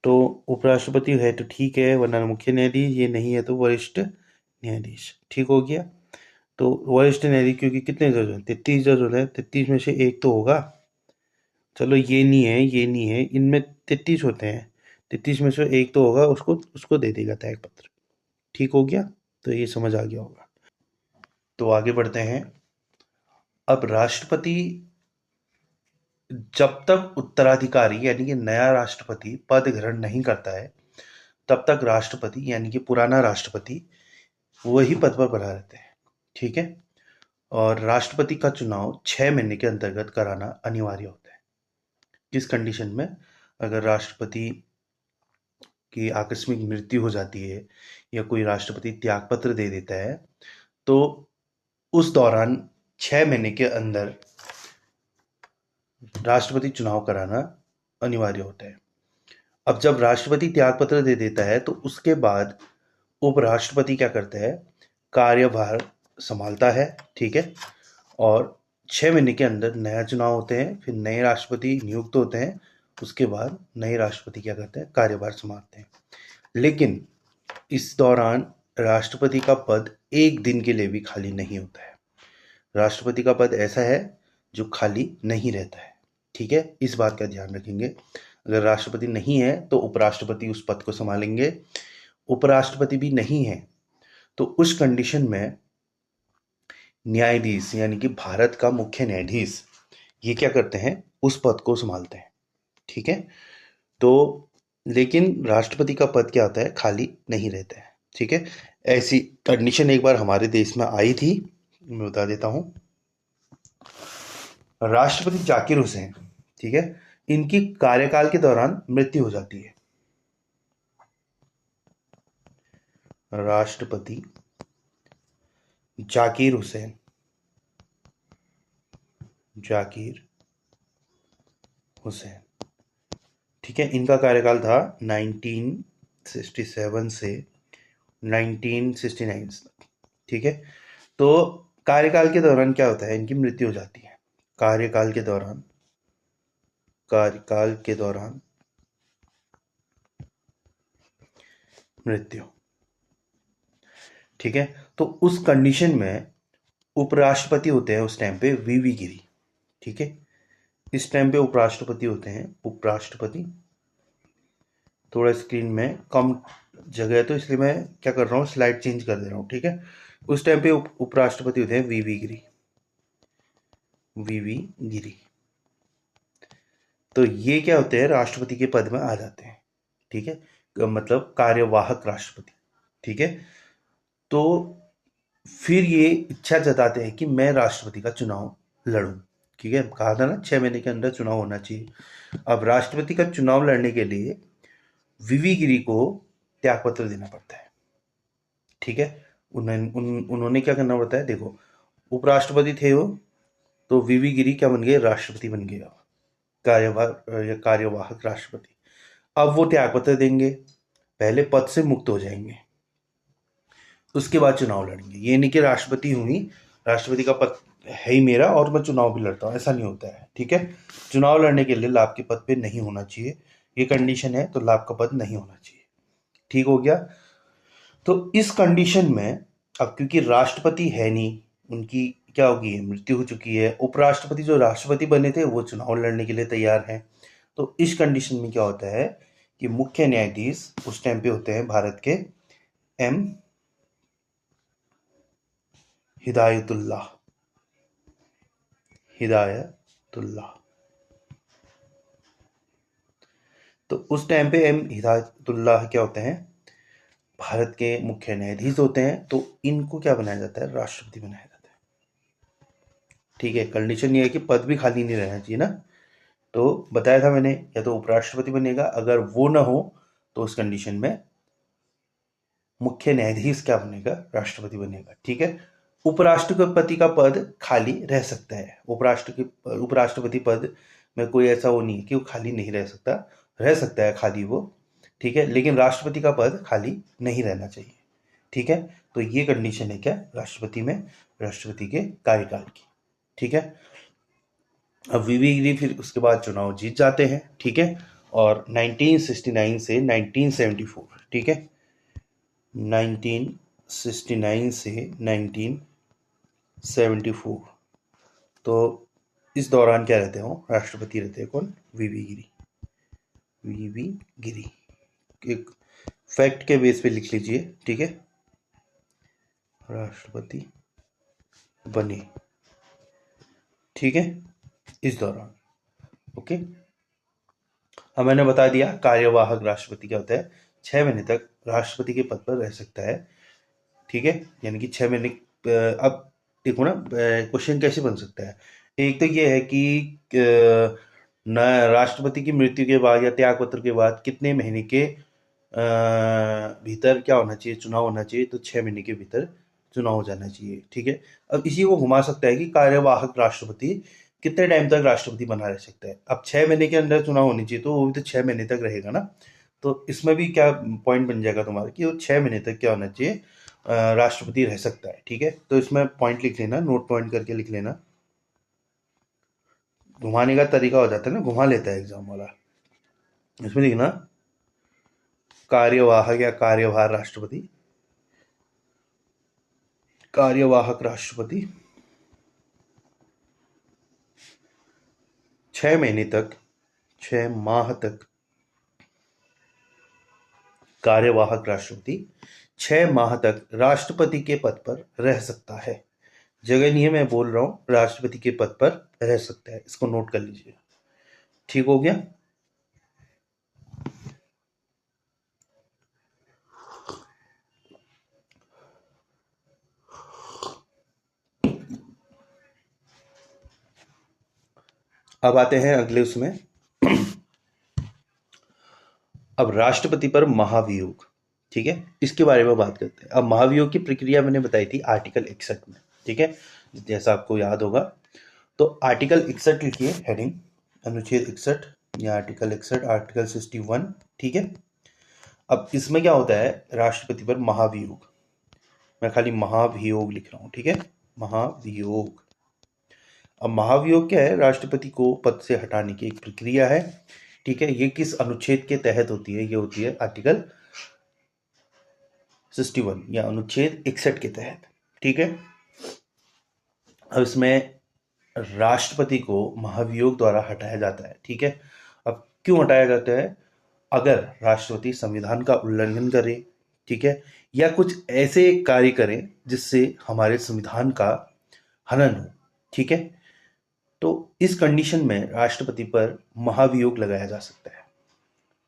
तो उपराष्ट्रपति है तो ठीक है, वरना मुख्य न्यायाधीश, ये नहीं है तो वरिष्ठ न्यायाधीश। ठीक हो गया, तो वरिष्ठ न्यायाधीश क्योंकि कितने जज हैं? 33 जज होते हैं, 33 में से एक तो होगा। चलो ये नहीं है, ये नहीं है, इनमें 33 होते हैं, 33 में से एक तो होगा, उसको उसको दे देगा त्याग पत्र। ठीक हो गया, तो ये समझ आ गया होगा। तो आगे बढ़ते हैं। अब राष्ट्रपति जब तक उत्तराधिकारी यानी कि नया राष्ट्रपति पद ग्रहण नहीं करता है, तब तक राष्ट्रपति यानी कि पुराना राष्ट्रपति वही पद पर बना रहते हैं। ठीक है। और राष्ट्रपति का चुनाव 6 महीने के अंतर्गत कराना अनिवार्य होता है। किस कंडीशन में? अगर राष्ट्रपति की आकस्मिक मृत्यु हो जाती है या कोई राष्ट्रपति त्यागपत्र दे देता है, तो उस दौरान 6 महीने के अंदर राष्ट्रपति चुनाव कराना अनिवार्य होता है। अब जब राष्ट्रपति त्यागपत्र दे देता है तो उसके बाद उपराष्ट्रपति क्या करता है? कार्यभार संभालता है। ठीक है। और 6 महीने के अंदर नया चुनाव होते हैं, फिर नए राष्ट्रपति नियुक्त होते हैं। उसके बाद नए राष्ट्रपति क्या करते हैं? कार्यभार संभालते हैं। लेकिन इस दौरान राष्ट्रपति का पद एक दिन के लिए भी खाली नहीं होता है। राष्ट्रपति का पद ऐसा है जो खाली नहीं रहता है। ठीक है। इस बात का ध्यान रखेंगे। अगर राष्ट्रपति नहीं है तो उपराष्ट्रपति उस पद को संभालेंगे। उपराष्ट्रपति भी नहीं है तो उस कंडीशन में न्यायाधीश यानी कि भारत का मुख्य न्यायाधीश ये क्या करते हैं? उस पद को संभालते हैं। ठीक है। तो लेकिन राष्ट्रपति का पद क्या होता है? खाली नहीं रहता है। ठीक है। ऐसी कंडीशन एक बार हमारे देश में आई थी, मैं बता देता हूं। राष्ट्रपति जाकिर हुसैन, ठीक है, इनकी कार्यकाल के दौरान मृत्यु हो जाती है। राष्ट्रपति जाकिर हुसैन, जाकिर हुसैन, ठीक है, इनका कार्यकाल था 1967 से 1969 तक। ठीक है। तो कार्यकाल के दौरान क्या होता है? इनकी मृत्यु हो जाती है। कार्यकाल के दौरान मृत्यु। ठीक है। तो उस कंडीशन में उपराष्ट्रपति होते हैं उस टाइम पे वीवी गिरी। ठीक है। इस टाइम पे उपराष्ट्रपति होते हैं उपराष्ट्रपति। थोड़ा स्क्रीन में कम जगह है तो इसलिए मैं क्या कर रहा हूँ, स्लाइड चेंज कर दे रहा हूँ। ठीक है। उस टाइम पे उपराष्ट्रपति होते हैं वीवी गिरी। वीवी गिरी। तो ये क्या होते हैं? राष्ट्रपति के पद में आ जाते हैं। ठीक है। मतलब कार्यवाहक राष्ट्रपति। ठीक है। तो फिर ये इच्छा जताते हैं कि मैं राष्ट्रपति का चुनाव लड़ूं। ठीक है। कहा था ना 6 महीने के अंदर चुनाव होना चाहिए। अब राष्ट्रपति का चुनाव लड़ने के लिए वीवी गिरी को त्यागपत्र देना पड़ता है। ठीक है। उन्होंने क्या करना पड़ता है? देखो, उपराष्ट्रपति थे वो, तो वीवी गिरी क्या बन गए? राष्ट्रपति बन गए। कार्यवाहक राष्ट्रपति। अब वो त्यागपत्र देंगे, पहले पद से मुक्त हो जाएंगे, उसके बाद चुनाव लड़ेंगे। ये नहीं कि राष्ट्रपति हुई, राष्ट्रपति का पद है ही मेरा और मैं चुनाव भी लड़ता हूँ, ऐसा नहीं होता है। ठीक है। चुनाव लड़ने के लिए लाभ के पद पे नहीं होना चाहिए, ये कंडीशन है, तो लाभ का पद नहीं होना चाहिए। ठीक हो गया। तो इस कंडीशन में अब क्योंकि राष्ट्रपति है नहीं, उनकी क्या होगी? मृत्यु हो चुकी है। उपराष्ट्रपति जो राष्ट्रपति बने थे वो चुनाव लड़ने के लिए तैयार हैं। तो इस कंडीशन में क्या होता है कि मुख्य न्यायाधीश उस टाइम पे होते हैं भारत के एम हिदायतुल्लाह। हिदायतुल्लाह। तो उस टाइम पे एम हिदायतुल्लाह क्या होते हैं? भारत के मुख्य न्यायाधीश होते हैं। तो इनको क्या बनाया जाता है? राष्ट्रपति बनाया जाता है। ठीक है। कंडीशन ये है कि पद भी खाली नहीं रहना चाहिए ना। तो बताया था मैंने, या तो उपराष्ट्रपति बनेगा, अगर वो ना हो तो उस कंडीशन में मुख्य न्यायाधीश क्या बनेगा? राष्ट्रपति बनेगा। ठीक है। उपराष्ट्रपति का पद खाली रह सकता है। उपराष्ट्रपति पद में कोई ऐसा वो नहीं है कि वो खाली नहीं रह सकता है खाली वो। ठीक है। लेकिन राष्ट्रपति का पद खाली नहीं रहना चाहिए। ठीक है। तो ये कंडीशन है क्या? राष्ट्रपति में, राष्ट्रपति के कार्यकाल की। ठीक है। अब वीवी गिरी फिर उसके बाद चुनाव जीत जाते हैं। ठीक है। और 1969 से 1974, ठीक है, 1969 से 1974, तो इस दौरान क्या रहते हो? राष्ट्रपति रहते हैं कौन? वीवी गिरी। वीवी गिरी एक फैक्ट के बेस पे लिख लीजिए। ठीक है। राष्ट्रपति बने। ठीक है। इस दौरान ओके। अब मैंने बता दिया कार्यवाहक राष्ट्रपति क्या होता है, 6 महीने तक राष्ट्रपति के पद पर रह सकता है। ठीक है, यानी कि 6 महीने। अब देखो ना, क्वेश्चन कैसे बन सकता है। एक तो ये है कि न राष्ट्रपति की मृत्यु के बाद या त्याग पत्र के बाद कितने महीने के भीतर क्या होना चाहिए, चुनाव होना चाहिए, तो 6 महीने के भीतर चुनाव हो जाना चाहिए। ठीक है, अब इसी को घुमा सकता है कि कार्यवाहक राष्ट्रपति कितने टाइम तक राष्ट्रपति बना रह सकता है। अब 6 महीने के अंदर चुनाव होनी चाहिए, तो वो भी तो 6 महीने तक रहेगा ना। तो इसमें भी क्या पॉइंट बन जाएगा तुम्हारा कि वो 6 महीने तक क्या होना चाहिए, राष्ट्रपति रह सकता है। ठीक है, तो इसमें पॉइंट लिख लेना, नोट पॉइंट करके लिख लेना। घुमाने का तरीका हो जाता है ना, घुमा लेता है एग्जाम वाला। इसमें लिखना कार्यवाहक या कार्यभार राष्ट्रपति, कार्यवाहक राष्ट्रपति 6 महीने तक, 6 माह तक कार्यवाहक राष्ट्रपति 6 माह तक राष्ट्रपति के पद पर रह सकता है। जगह नहीं है, मैं बोल रहा हूं राष्ट्रपति के पद पर रह सकता है, इसको नोट कर लीजिए। ठीक हो गया। अब आते हैं अगले उसमें। अब राष्ट्रपति पर महाभियोग, ठीक है, इसके बारे में बात करते हैं। अब महाभियोग की प्रक्रिया मैंने बताई थी आर्टिकल 61 में। ठीक है, जैसा आपको याद होगा, तो आर्टिकल 61 लिखिए, हेडिंग अनुच्छेद 61 या आर्टिकल 61, आर्टिकल 61। ठीक है, अब इसमें क्या होता है, राष्ट्रपति पर महाभियोग, मैं खाली महाभियोग लिख रहा हूं। ठीक है, महाभियोग। अब महाभियोग क्या है, राष्ट्रपति को पद से हटाने की एक प्रक्रिया है। ठीक है, ये किस अनुच्छेद के तहत होती है, ये होती है आर्टिकल 61 या अनुच्छेद 61 के तहत। ठीक है, अब इसमें राष्ट्रपति को महाभियोग द्वारा हटाया जाता है। ठीक है, अब क्यों हटाया जाता है, अगर राष्ट्रपति संविधान का उल्लंघन करे, ठीक है, या कुछ ऐसे कार्य करें जिससे हमारे संविधान का हनन हो। ठीक है, तो इस कंडीशन में राष्ट्रपति पर महाभियोग लगाया जा सकता है।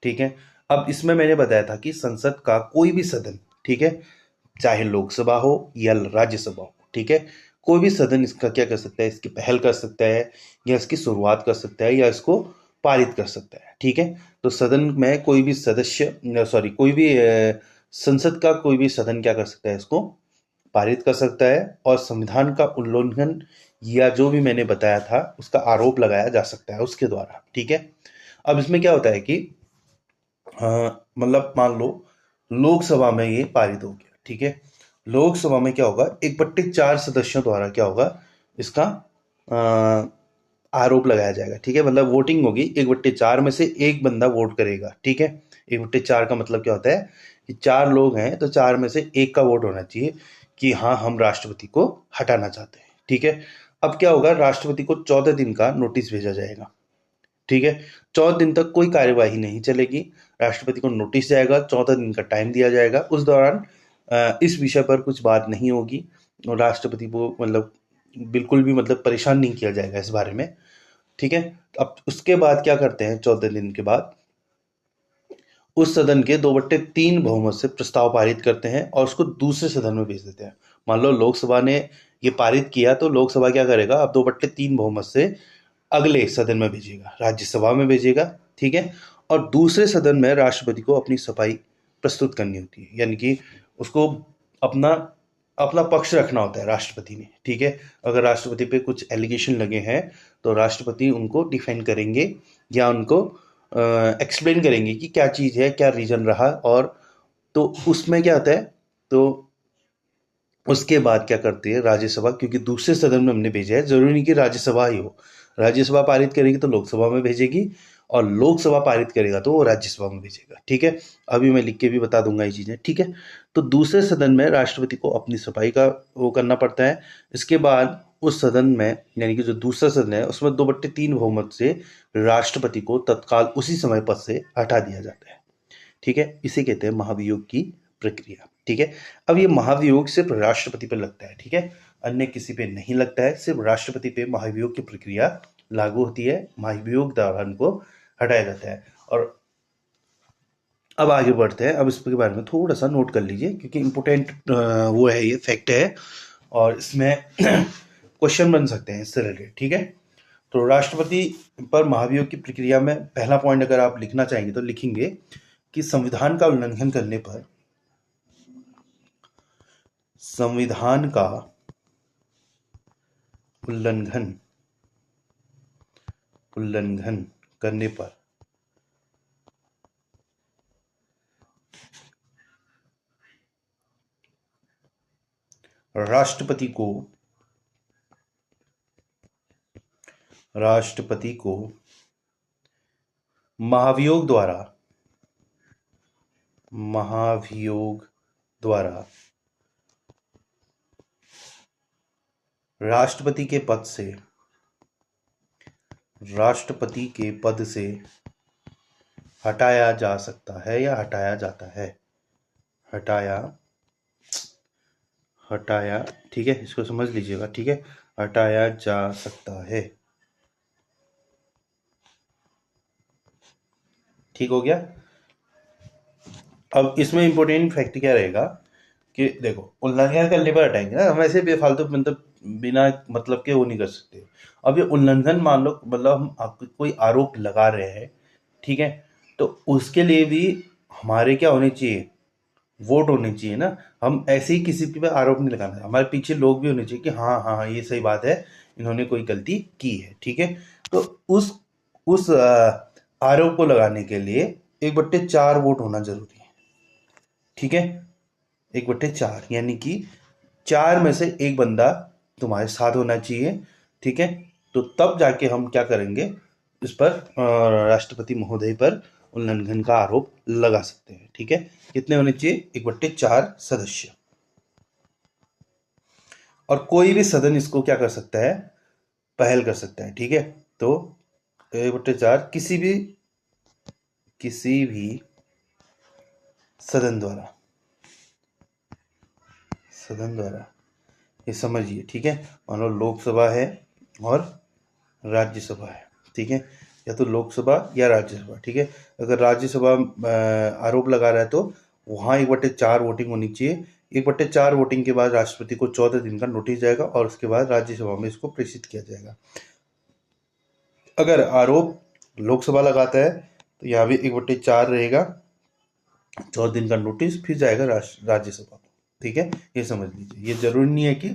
ठीक है, अब इसमें मैंने बताया था कि संसद का कोई भी सदन, ठीक है, चाहे लोकसभा हो या राज्यसभा हो, ठीक है, कोई भी सदन इसका क्या कर सकता है, इसकी पहल कर सकता है, या इसकी शुरुआत कर सकता है, या इसको पारित कर सकता है। ठीक है, तो सदन में कोई भी सदस्य, सॉरी, कोई भी संसद का कोई भी सदन क्या कर सकता है, इसको पारित कर सकता है, और संविधान का उल्लंघन या जो भी मैंने बताया था उसका आरोप लगाया जा सकता है उसके द्वारा। ठीक है, अब इसमें क्या होता है कि मतलब मान लो लोकसभा में ये पारित हो गया। ठीक है, लोकसभा में क्या होगा, 1/4 सदस्यों द्वारा क्या होगा, इसका आरोप लगाया जाएगा। ठीक है, मतलब वोटिंग होगी, 1/4 में से एक बंदा वोट करेगा। ठीक है, 1/4 का मतलब क्या होता है कि 4 लोग हैं, तो 4 में से एक का वोट होना चाहिए कि हाँ, हम राष्ट्रपति को हटाना चाहते हैं। ठीक है, अब क्या होगा, राष्ट्रपति को 14 दिन का नोटिस भेजा जाएगा। ठीक है, 14 दिन तक कोई कार्यवाही नहीं चलेगी, राष्ट्रपति को नोटिस जाएगा, 14 दिन का टाइम दिया जाएगा, उस दौरान इस विषय पर कुछ बात नहीं होगी, और राष्ट्रपति को मतलब बिल्कुल भी मतलब परेशान नहीं किया जाएगा इस बारे में। ठीक है, अब उसके बाद क्या करते हैं, 14 दिन के बाद उस सदन के 2/3 बहुमत से प्रस्ताव पारित करते हैं और उसको दूसरे सदन में भेज देते हैं। मान लो लोकसभा ने ये पारित किया, तो लोकसभा क्या करेगा, अब 2/3 बहुमत से अगले सदन में भेजेगा, राज्यसभा में भेजेगा। ठीक है, और दूसरे सदन में राष्ट्रपति को अपनी सफाई प्रस्तुत करनी होती है, यानी कि उसको अपना अपना पक्ष रखना होता है राष्ट्रपति ने। ठीक है, अगर राष्ट्रपति पे कुछ एलिगेशन लगे हैं, तो राष्ट्रपति उनको डिफेंड करेंगे या उनको एक्सप्लेन करेंगे कि क्या चीज़ है, क्या रीजन रहा, और तो उसमें क्या होता है, तो उसके बाद क्या करती है राज्यसभा, क्योंकि दूसरे सदन में हमने भेजा है, जरूरी नहीं कि राज्यसभा ही हो, राज्यसभा पारित करेगी तो लोकसभा में भेजेगी, और लोकसभा पारित करेगा तो वो राज्यसभा में भेजेगा। ठीक है, अभी मैं लिख के भी बता दूंगा ये चीजें। ठीक है, तो दूसरे सदन में राष्ट्रपति को अपनी सफाई का वो करना पड़ता है। इसके बाद उस सदन में, यानी कि जो दूसरा सदन है, उसमें 2/3 बहुमत से राष्ट्रपति को तत्काल उसी समय पद से हटा दिया जाता है। ठीक है, इसे कहते हैं महाभियोग की प्रक्रिया। ठीक है, अब ये महाभियोग सिर्फ राष्ट्रपति पर लगता है। ठीक है, अन्य किसी पे नहीं लगता है, सिर्फ राष्ट्रपति पे महाभियोग की प्रक्रिया लागू होती है, महाभियोग द्वारा उनको हटाया जाता है। और अब आगे बढ़ते हैं, अब इसके बारे में थोड़ा सा नोट कर लीजिए क्योंकि इम्पोर्टेंट वो है, ये फैक्ट है और इसमें क्वेश्चन बन सकते हैं इससे रिलेटेड। ठीक है, तो राष्ट्रपति पर महाभियोग की प्रक्रिया में पहला पॉइंट अगर आप लिखना चाहेंगे तो लिखेंगे कि संविधान का उल्लंघन करने पर, संविधान का उल्लंघन उल्लंघन करने पर राष्ट्रपति को महाभियोग द्वारा राष्ट्रपति के पद से हटाया जा सकता है या हटाया जाता है। हटाया, ठीक है, इसको समझ लीजिएगा। ठीक है, हटाया जा सकता है। ठीक हो गया। अब इसमें इंपॉर्टेंट फैक्ट क्या रहेगा कि देखो, उल्लंघन करने पर हटाएंगे ना, हम ऐसे बेफालतू मतलब बिना मतलब के वो नहीं कर सकते। अब ये उल्लंघन मान लो, मतलब हम आपको कोई आरोप लगा रहे हैं, ठीक है, तो उसके लिए भी हमारे क्या होने चाहिए, वोट होने चाहिए ना। हम ऐसे ही किसी पे आरोप नहीं लगाना, हमारे पीछे लोग भी होने चाहिए कि हाँ हाँ हाँ, ये सही बात है, इन्होंने कोई गलती की है। ठीक है, तो उस आरोप को लगाने के लिए 1/4 वोट होना जरूरी है। ठीक है, 1/4 यानी कि 4 में से एक बंदा तुम्हारे साथ होना चाहिए। ठीक है, तो तब जाके हम क्या करेंगे, इस पर राष्ट्रपति महोदय पर उल्लंघन का आरोप लगा सकते हैं। ठीक है, कितने होने चाहिए, 1/4 सदस्य। और कोई भी सदन इसको क्या कर सकता है, पहल कर सकता है। ठीक है, तो 1/4 किसी भी सदन द्वारा ये समझिए। ठीक है, मान लो लोकसभा है और राज्यसभा है। ठीक है, या तो लोकसभा या राज्यसभा। ठीक है, अगर राज्यसभा आरोप लगा रहा है तो वहाँ 1/4 वोटिंग होनी चाहिए। 1/4 वोटिंग के बाद राष्ट्रपति को 14 दिन का नोटिस जाएगा और उसके बाद राज्यसभा में इसको प्रेषित किया जाएगा। अगर आरोप लोकसभा लगाता है तो यहाँ भी 1/4 रहेगा, 14 दिन का नोटिस, फिर जाएगा राज्यसभा को। ठीक है, ये समझ लीजिए। ये जरूरी नहीं है कि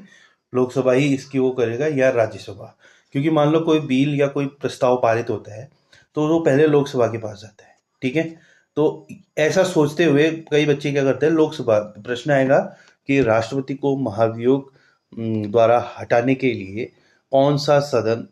लोकसभा ही इसकी वो करेगा या राज्यसभा, क्योंकि मान लो कोई बिल या कोई प्रस्ताव पारित होता है तो वो पहले लोकसभा के पास जाता है। ठीक है, तो ऐसा सोचते हुए कई बच्चे क्या करते हैं, लोकसभा प्रश्न आएगा कि राष्ट्रपति को महाभियोग द्वारा हटाने के लिए कौन सा सदन,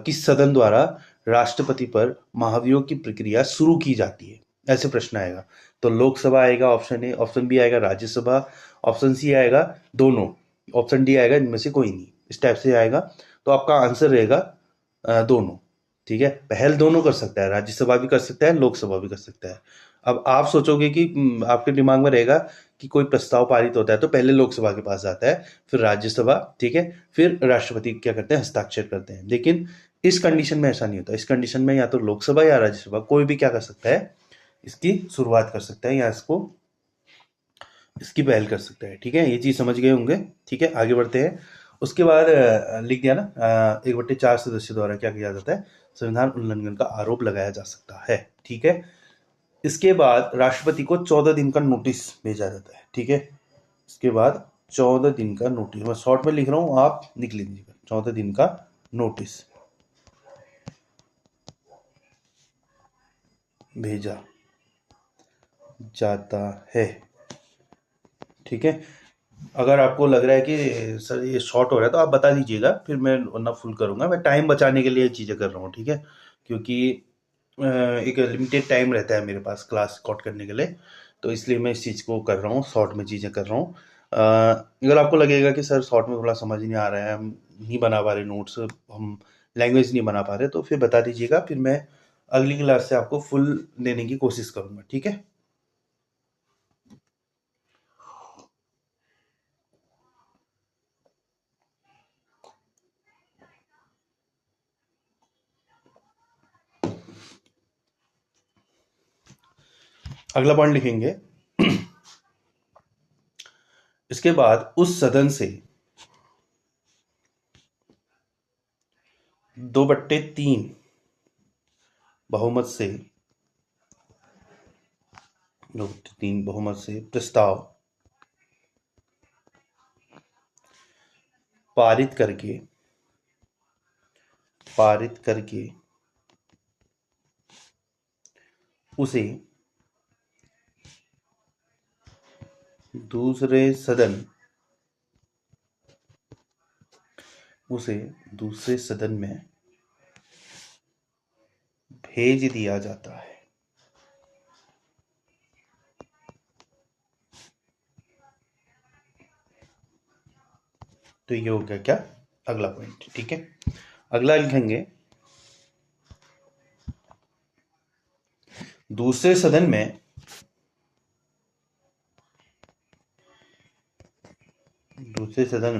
किस सदन द्वारा राष्ट्रपति पर महाभियोग की प्रक्रिया शुरू की जाती है, ऐसे प्रश्न आएगा। तो लोकसभा आएगा ऑप्शन ए, ऑप्शन बी आएगा राज्यसभा, ऑप्शन सी आएगा दोनों, ऑप्शन डी आएगा इनमें से कोई नहीं। इस टाइप से आएगा, तो आपका आंसर रहेगा दोनों। ठीक है, पहल दोनों कर सकता है, राज्यसभा भी कर सकता है, लोकसभा भी कर सकता है। अब आप सोचोगे कि आपके दिमाग में रहेगा कि कोई प्रस्ताव पारित होता है तो पहले लोकसभा के पास जाता है, फिर राज्यसभा, ठीक है, फिर राष्ट्रपति क्या करते हैं, हस्ताक्षर करते हैं। लेकिन इस कंडीशन में ऐसा नहीं होता। इस कंडीशन में या तो लोकसभा या राज्यसभा कोई भी क्या कर सकता है, इसकी शुरुआत कर सकता है या इसकी पहल कर सकता है। ठीक है, ये चीज समझ गए होंगे। ठीक है, आगे बढ़ते हैं। उसके बाद लिख दिया ना, 1/4 सदस्य द्वारा क्या किया जाता है, संविधान उल्लंघन का आरोप लगाया जा सकता है। ठीक है, इसके बाद राष्ट्रपति को 14 दिन का नोटिस भेजा जाता है। ठीक है, इसके बाद 14 दिन का नोटिस, मैं शॉर्ट में लिख रहा हूं, आप लिख लीजिएगा। 14 दिन का नोटिस भेजा जाता है। ठीक है, अगर आपको लग रहा है कि सर ये शॉर्ट हो रहा है तो आप बता दीजिएगा, फिर मैं वरना फुल करूंगा। मैं टाइम बचाने के लिए चीज़ें कर रहा हूँ। ठीक है, क्योंकि एक लिमिटेड टाइम रहता है मेरे पास क्लास रिकॉर्ड करने के लिए, तो इसलिए मैं इस चीज़ को कर रहा हूँ, शॉर्ट में चीज़ें कर रहा हूँ। अगर आपको लगेगा कि सर शॉर्ट में थोड़ा समझ नहीं आ रहा है, हम नहीं बना पा रहे नोट्स, हम लैंग्वेज नहीं बना पा रहे, तो फिर बता दीजिएगा, फिर मैं अगली क्लास से आपको फुल देने की कोशिश करूँगा। ठीक है। अगला पॉइंट लिखेंगे, इसके बाद उस सदन से 2/3 बहुमत से 2/3 बहुमत से प्रस्ताव पारित करके उसे दूसरे सदन में भेज दिया जाता है। तो ये हो गया क्या, अगला पॉइंट। ठीक है, अगला लिखेंगे, दूसरे सदन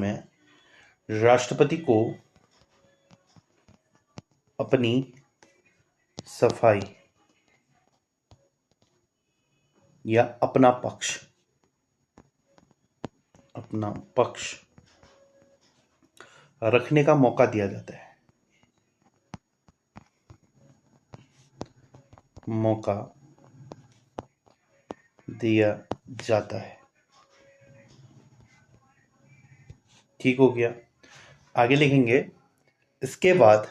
में राष्ट्रपति को अपनी सफाई या अपना पक्ष रखने का मौका दिया जाता है। ठीक हो गया। आगे लिखेंगे, इसके बाद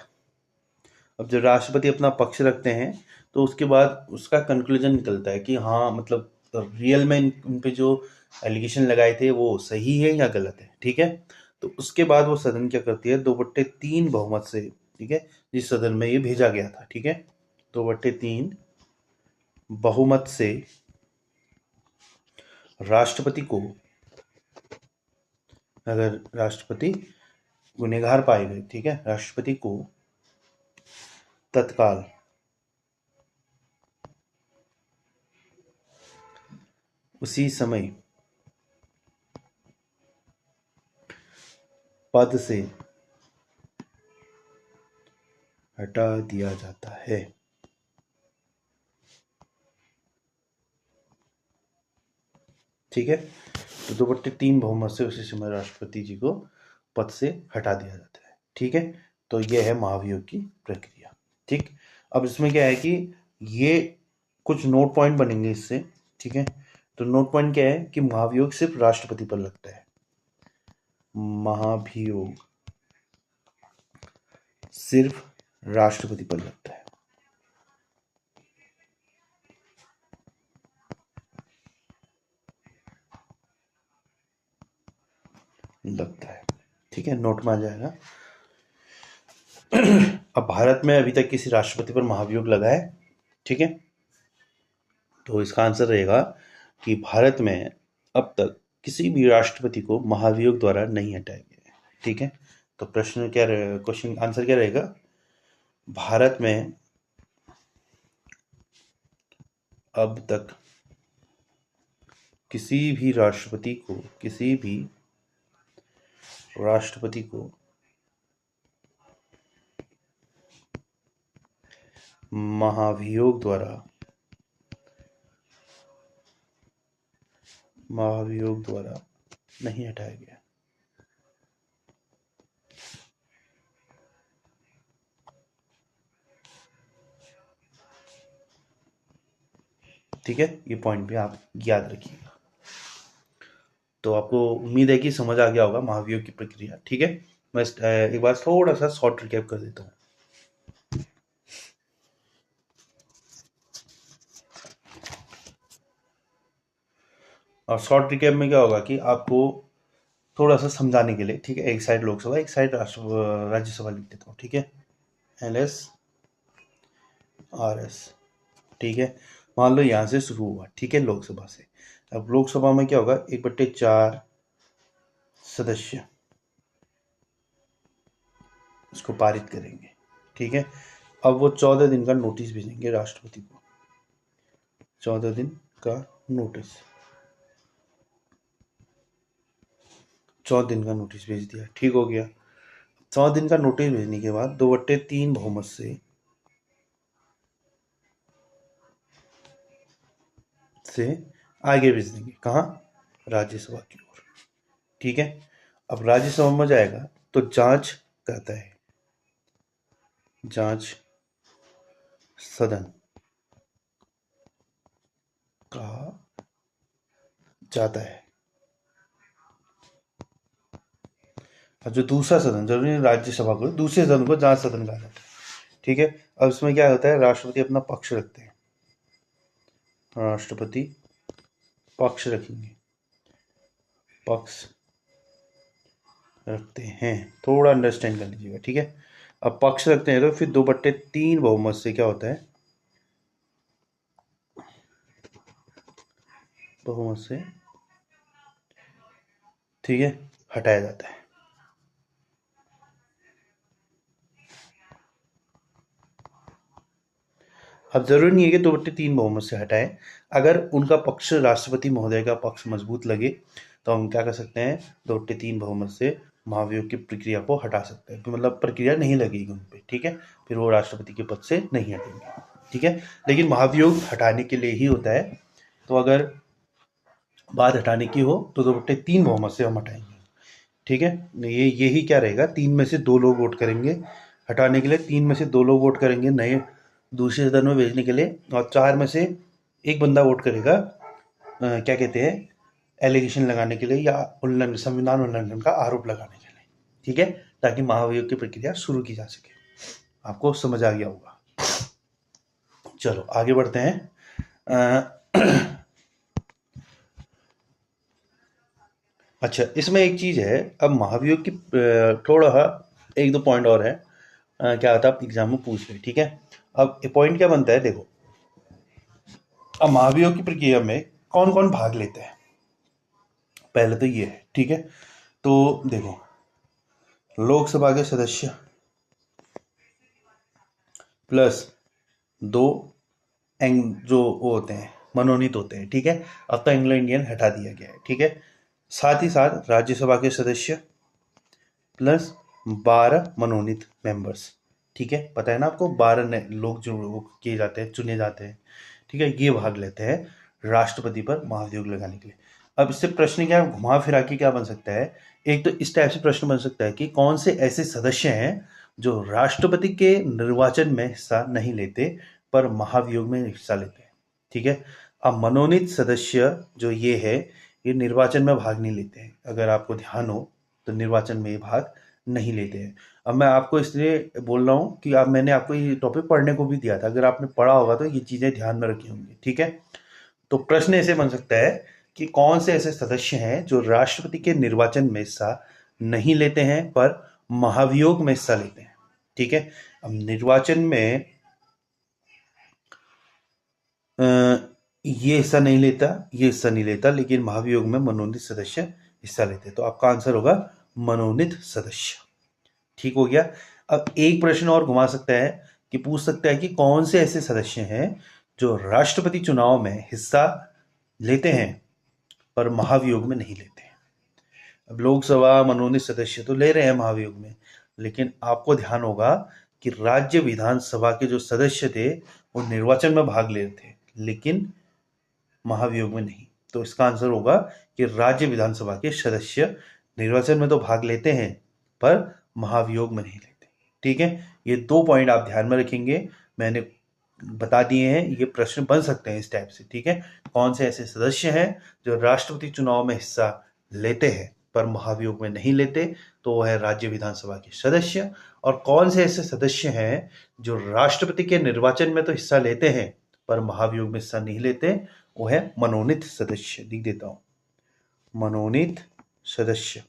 अब जब राष्ट्रपति अपना पक्ष रखते हैं तो उसके बाद उसका कंक्लूजन निकलता है कि हाँ मतलब रियल में उन पे जो एलिगेशन लगाए थे वो सही है या गलत है। ठीक है, तो उसके बाद वो सदन क्या करती है, 2/3 बहुमत से, ठीक है, जिस सदन में ये भेजा गया था, ठीक है, 2/3 बहुमत से राष्ट्रपति को, अगर राष्ट्रपति गुनहगार पाए गए, ठीक है, राष्ट्रपति को तत्काल उसी समय पद से हटा दिया जाता है। ठीक है, तो 2/3 बहुमत से उसी समय राष्ट्रपति जी को पद से हटा दिया जाता है। ठीक है, तो यह है महाभियोग की प्रक्रिया। ठीक, अब इसमें क्या है कि ये कुछ नोट पॉइंट बनेंगे इससे। ठीक है, तो नोट पॉइंट क्या है कि महाभियोग सिर्फ राष्ट्रपति पर लगता है। महाभियोग सिर्फ राष्ट्रपति पर लगता है। ठीक है, नोट में आ जाएगा। अब भारत में अभी तक किसी राष्ट्रपति पर महाभियोग लगा है। ठीक है, तो इसका आंसर रहेगा कि भारत में अब तक किसी भी राष्ट्रपति को महाभियोग द्वारा नहीं हटाया गया है। ठीक है, तो प्रश्न क्या रहेगा, क्वेश्चन आंसर क्या रहेगा, भारत में अब तक किसी भी राष्ट्रपति को महाभियोग द्वारा नहीं हटाया गया। ठीक है, ये पॉइंट भी आप याद रखिएगा। तो आपको उम्मीद है कि समझ आ गया होगा महाभियोग की प्रक्रिया। ठीक है, मैं एक बार थोड़ा सा शॉर्ट रिकैप कर देता हूँ। और शॉर्ट रिकैप में क्या होगा कि आपको थोड़ा सा समझाने के लिए, ठीक है, एक साइड लोकसभा एक साइड राज्यसभा लिख देता हूँ। ठीक है, LSRS। ठीक है, मान लो यहाँ से शुरू हुआ, ठीक है, लोकसभा से। अब लोकसभा में क्या होगा, 1/4 सदस्य उसको पारित करेंगे। ठीक है, अब वो 14 दिन का नोटिस भेजेंगे राष्ट्रपति को। 14 दिन का नोटिस 14 दिन का नोटिस भेज दिया। ठीक हो गया, 14 दिन का नोटिस भेजने के बाद 2/3 बहुमत से से आगे भेज देंगे, कहाँ, राज्यसभा की ओर। ठीक है, अब राज्यसभा में जाएगा तो जांच करता है, जांच सदन कहा जाता है। और जो दूसरा सदन, जरूरी नहीं राज्यसभा को, दूसरे सदन को जांच सदन कहा जाता है। ठीक है, अब इसमें क्या होता है, राष्ट्रपति अपना पक्ष रखते हैं, राष्ट्रपति पक्ष रखेंगे, पक्ष रखते हैं, थोड़ा अंडरस्टैंड कर लीजिएगा। ठीक है, अब पक्ष रखते हैं तो फिर 2/3 बहुमत से क्या होता है, बहुमत से, ठीक है, हटाया जाता है। अब जरूरी नहीं है कि 2/3 बहुमत से हटाए, अगर उनका पक्ष, राष्ट्रपति महोदय का पक्ष मजबूत लगे तो हम क्या कर सकते हैं, 2/3 बहुमत से महाभियोग की प्रक्रिया को हटा सकते हैं, मतलब प्रक्रिया नहीं लगेगी उन पर। ठीक है, फिर वो राष्ट्रपति के पद से नहीं हटेंगे। ठीक है, लेकिन महाभियोग हटाने के लिए ही होता है, तो अगर बात हटाने की हो तो 2/3 बहुमत से हम हटाएंगे। ठीक है, यही क्या रहेगा, 3 में से 2 लोग वोट करेंगे हटाने के लिए, 3 में से 2 लोग वोट करेंगे नए दूसरे सदन में भेजने के लिए, और 4 में से एक बंदा वोट करेगा क्या कहते हैं, एलिगेशन लगाने के लिए या उल्लंघन, संविधान उल्लंघन का आरोप लगाने के लिए। ठीक है, ताकि महाभियोग की प्रक्रिया शुरू की जा सके। आपको समझ आ गया होगा। चलो आगे बढ़ते हैं। अच्छा, इसमें एक चीज है, अब महाभियोग की थोड़ा 1-2 पॉइंट और है, क्या होता है, आप एग्जाम में पूछ रहे। ठीक है, अब पॉइंट क्या बनता है, देखो, अब महाभियोग की प्रक्रिया में कौन कौन भाग लेते हैं, पहले तो ये है। ठीक है, तो देखो, लोकसभा के सदस्य प्लस 2 जो वो होते हैं, मनोनीत होते हैं। ठीक है, अब तो एंग्लो इंडियन हटा दिया गया है। ठीक है, साथ ही साथ राज्यसभा के सदस्य प्लस 12 मनोनीत मेंबर्स। ठीक है, पता है ना आपको, 12 लोग जो किए जाते हैं, चुने जाते हैं। ठीक है, ये भाग लेते हैं राष्ट्रपति पर महाभियोग लगाने के लिए। अब इससे प्रश्न क्या घुमा फिरा के क्या बन सकता है, एक तो इस टाइप से प्रश्न बन सकता है कि कौन से ऐसे सदस्य हैं जो राष्ट्रपति के निर्वाचन में हिस्सा नहीं लेते पर महाभियोग में हिस्सा लेते हैं। ठीक है, अब मनोनीत सदस्य जो ये है, ये निर्वाचन में भाग नहीं लेते हैं, अगर आपको ध्यान हो तो निर्वाचन में ये भाग नहीं लेते हैं। अब मैं आपको इसलिए बोल रहा हूँ कि अब मैंने आपको ये टॉपिक पढ़ने को भी दिया था, अगर आपने पढ़ा होगा तो ये चीजें ध्यान में रखी होंगी। ठीक है, तो प्रश्न ऐसे बन सकता है कि कौन से ऐसे सदस्य हैं जो राष्ट्रपति के निर्वाचन में हिस्सा नहीं लेते हैं पर महाभियोग में हिस्सा लेते हैं। ठीक है, अब निर्वाचन में ये हिस्सा नहीं लेता, ये हिस्सा नहीं लेता, लेकिन महाभियोग में मनोनीत सदस्य हिस्सा लेते, तो आपका आंसर होगा मनोनीत सदस्य। ठीक हो गया। अब एक प्रश्न और घुमा सकता है कि पूछ सकता है कि कौन से ऐसे सदस्य हैं जो राष्ट्रपति चुनाव में हिस्सा लेते हैं पर महाभियोग में नहीं लेते हैं। अब लोकसभा मनोनीत सदस्य तो ले रहे हैं महाभियोग में, लेकिन आपको ध्यान होगा कि राज्य विधानसभा के जो सदस्य थे वो निर्वाचन में भाग ले रहे थे लेकिन महाभियोग में नहीं। तो इसका आंसर होगा कि राज्य विधानसभा के सदस्य निर्वाचन में तो भाग लेते हैं पर महाभियोग में नहीं लेते। ठीक है, ये 2 पॉइंट आप ध्यान में रखेंगे, मैंने बता दिए हैं, ये प्रश्न बन सकते हैं इस टाइप से। ठीक है, कौन से ऐसे सदस्य हैं जो राष्ट्रपति चुनाव में हिस्सा लेते हैं पर महाभियोग में नहीं लेते, तो वो है राज्य विधानसभा के सदस्य। और कौन से ऐसे सदस्य हैं जो राष्ट्रपति के निर्वाचन में तो हिस्सा लेते हैं पर महाभियोग में हिस्सा नहीं लेते, वो है मनोनीत सदस्य। लिख देता हूं, मनोनीत सदस्य।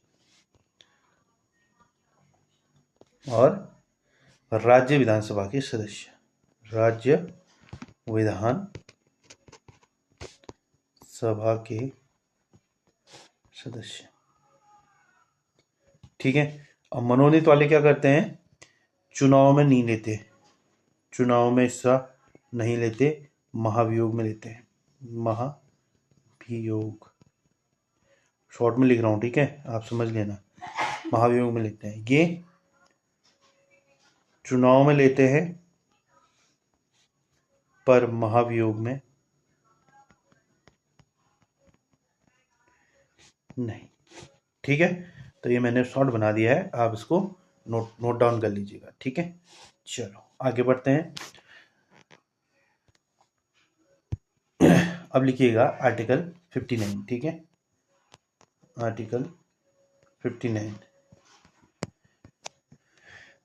और राज्य विधानसभा के सदस्य, राज्य विधान सभा के सदस्य। ठीक है, अब मनोनीत वाले क्या करते हैं, चुनाव में नहीं लेते, चुनाव में हिस्सा नहीं लेते, महाभियोग में लेते हैं, महाभियोग, शॉर्ट में लिख रहा हूं, ठीक है, आप समझ लेना, महाभियोग में लेते हैं। ये चुनाव में लेते हैं पर महाभियोग में नहीं। ठीक है, तो ये मैंने शॉर्ट बना दिया है, आप इसको नोट डाउन कर लीजिएगा। ठीक है, चलो आगे बढ़ते हैं। अब लिखिएगा आर्टिकल 59। ठीक है, आर्टिकल 59।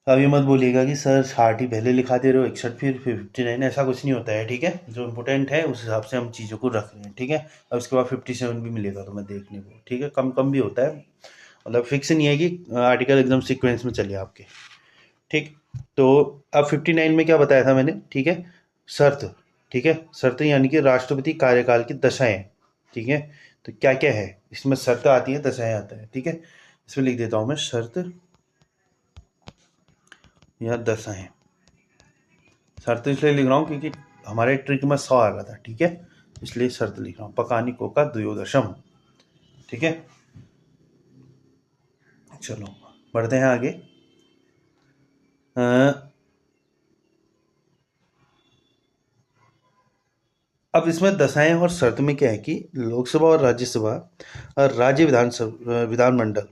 अब ये मत बोलिएगा कि सर 60 ही पहले लिखा दे रहे हो, 61 फिर 59, ऐसा कुछ नहीं होता है। ठीक है, जो इम्पोर्टेंट है उस हिसाब से हम चीज़ों को रख रहे हैं। ठीक है, अब इसके बाद 57 भी मिलेगा तुम्हें देखने को। ठीक है, कम कम भी होता है, मतलब फिक्स नहीं है कि आर्टिकल एकदम सीक्वेंस में चले आपके। ठीक, तो अब 59 में क्या बताया था मैंने? ठीक है, शर्त। ठीक है, शर्त यानी कि राष्ट्रपति कार्यकाल की दशाएं। ठीक है, तो क्या क्या है इसमें? शर्त आती है, दशाएं आता है। ठीक है, इसमें लिख देता हूं मैं शर्त या दशाएं। शर्त इसलिए लिख रहा हूँ क्योंकि हमारे ट्रिक में 100 आ रहा था। ठीक है, इसलिए शर्त लिख रहा हूँ। पकानी को का द्वयोदशम। ठीक है, चलो बढ़ते हैं आगे। अब इसमें दशाएं और शर्त में क्या है कि लोकसभा और राज्यसभा और राज्य विधानमंडल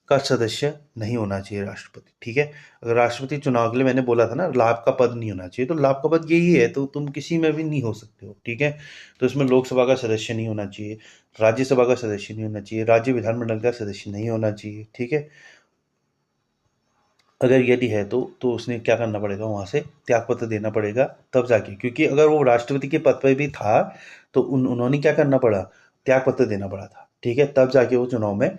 का सदस्य नहीं होना चाहिए राष्ट्रपति। ठीक है, अगर राष्ट्रपति चुनाव के लिए मैंने बोला था ना, लाभ का पद नहीं होना चाहिए, तो लाभ का पद यही है, तो तुम किसी में भी नहीं हो सकते हो। ठीक है, तो इसमें लोकसभा का सदस्य नहीं होना चाहिए, राज्यसभा का सदस्य नहीं होना चाहिए, राज्य विधानमंडल का सदस्य नहीं होना चाहिए। ठीक है, अगर यदि है तो उसने क्या करना पड़ेगा, वहाँ से त्यागपत्र देना पड़ेगा तब जाके, क्योंकि अगर वो राष्ट्रपति के पद पर भी था तो उन्होंने क्या करना पड़ा, त्यागपत्र देना पड़ा था। ठीक है, तब जाके वो चुनाव में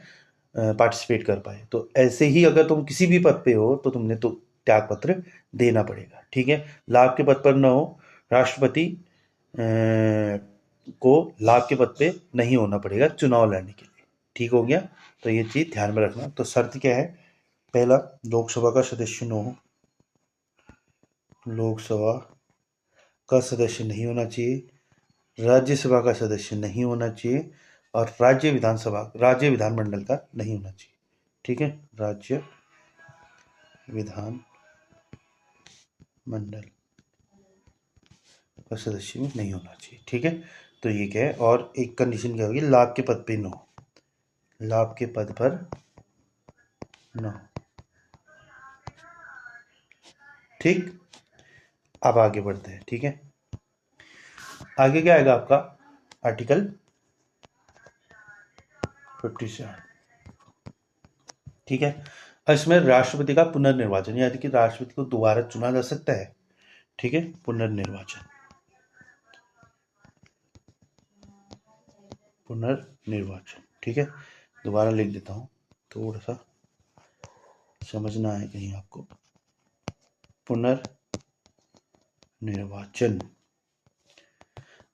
पार्टिसिपेट कर पाए। तो ऐसे ही अगर तुम किसी भी पद पे हो तो तुमने तो त्यागपत्र देना पड़ेगा। ठीक है, लाभ के पद पर न हो, राष्ट्रपति को लाभ के पद पे नहीं होना पड़ेगा चुनाव लड़ने के लिए। ठीक हो गया, तो ये चीज़ ध्यान में रखना। तो शर्त क्या है? पहला, लोकसभा का सदस्य न हो, लोकसभा का सदस्य नहीं होना चाहिए, राज्यसभा का सदस्य नहीं होना चाहिए, और राज्य विधानमंडल का नहीं होना चाहिए। ठीक है, राज्य विधान मंडल का सदस्य में नहीं होना चाहिए। ठीक है, तो ये क्या है? और एक कंडीशन क्या होगी? लाभ के पद पे न हो, लाभ के पद पर न हो। ठीक, अब आगे बढ़ते हैं। ठीक है, आगे क्या आएगा आपका? आर्टिकल 57। ठीक है, इसमें राष्ट्रपति का पुनर्निर्वाचन, यानी कि राष्ट्रपति को दोबारा चुना जा सकता है। ठीक है, पुनर्निर्वाचन, पुनर्निर्वाचन। ठीक है, दोबारा लिख देता हूँ, थोड़ा सा समझना है कहीं आपको। पुनर्निर्वाचन,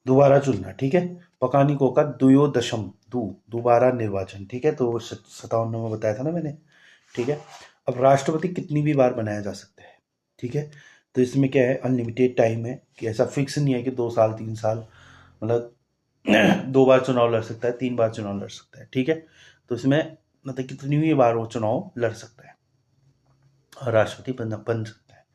दोबारा चुनना। ठीक है, पकानी को का द्वयोदशम, दोबारा निर्वाचन। ठीक है, तो 57 में बताया था ना मैंने। ठीक है, अब राष्ट्रपति कितनी भी बार बनाया जा सकता है। ठीक है, तो इसमें क्या है, अनलिमिटेड टाइम है, कि ऐसा फिक्स नहीं है कि 2 साल 3 साल, मतलब 2 बार चुनाव लड़ सकता है, 3 बार चुनाव लड़ सकता है। ठीक है, तो इसमें मतलब कितनी भी बार वो चुनाव लड़ सकता है और राष्ट्रपति बन सकता है।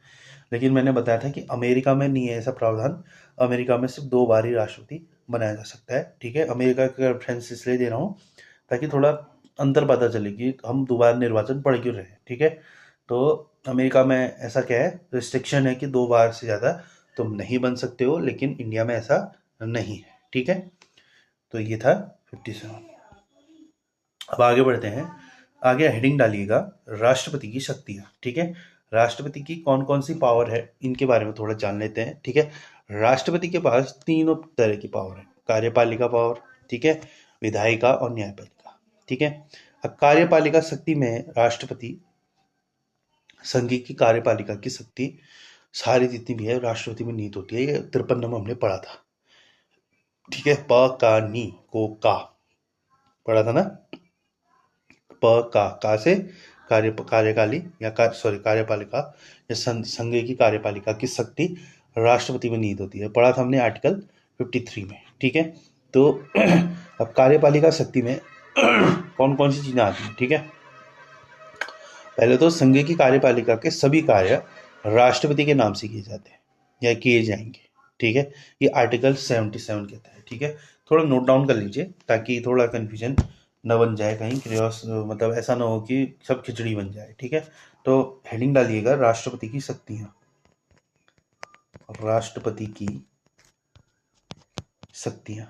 लेकिन मैंने बताया था कि अमेरिका में नहीं है ऐसा प्रावधान, अमेरिका में सिर्फ 2 बार ही राष्ट्रपति बनाया जा सकता है। ठीक है, अमेरिका का रेफरेंस इसलिए दे रहा हूँ ताकि थोड़ा अंतर पता चले कि हम दोबारा निर्वाचन पढ़ क्यों रहे हैं। ठीक है, तो अमेरिका में ऐसा क्या है, रिस्ट्रिक्शन है कि 2 बार से ज़्यादा तुम नहीं बन सकते हो, लेकिन इंडिया में ऐसा नहीं है। ठीक है, तो ये था 57। अब आगे बढ़ते हैं। आगे हेडिंग डालिएगा राष्ट्रपति की शक्तियाँ। ठीक है, राष्ट्रपति की कौन कौन सी पावर है, इनके बारे में थोड़ा जान लेते हैं। ठीक है, राष्ट्रपति के पास 3 तरह की पावर है, कार्यपालिका पावर, ठीक है, विधायिका और न्यायपालिका। ठीक है, अब कार्यपालिका शक्ति में राष्ट्रपति, संघ की कार्यपालिका की शक्ति सारी जितनी भी है राष्ट्रपति में नीत होती है। ये 53 में हमने पढ़ा था। ठीक है, प का नी को का पढ़ा था ना, का से कार्यकाली या कार्यपालिका या संघ की कार्यपालिका की शक्ति राष्ट्रपति में निहित होती है, पढ़ा था हमने आर्टिकल 53 में। ठीक है, तो अब कार्यपालिका शक्ति में कौन कौन सी चीजें आती हैं? ठीक है, पहले तो संघ की कार्यपालिका के सभी कार्य राष्ट्रपति के नाम से किए जाते हैं या किए जाएंगे। ठीक है, ये आर्टिकल 77 कहता है। ठीक है, थोड़ा नोट डाउन कर लीजिए ताकि थोड़ा कंफ्यूजन न बन जाए कहीं क्रियोस, मतलब ऐसा ना हो कि सब खिचड़ी बन जाए। ठीक है, तो हेडिंग डालिएगा राष्ट्रपति की शक्तियां। राष्ट्रपति की शक्तियां,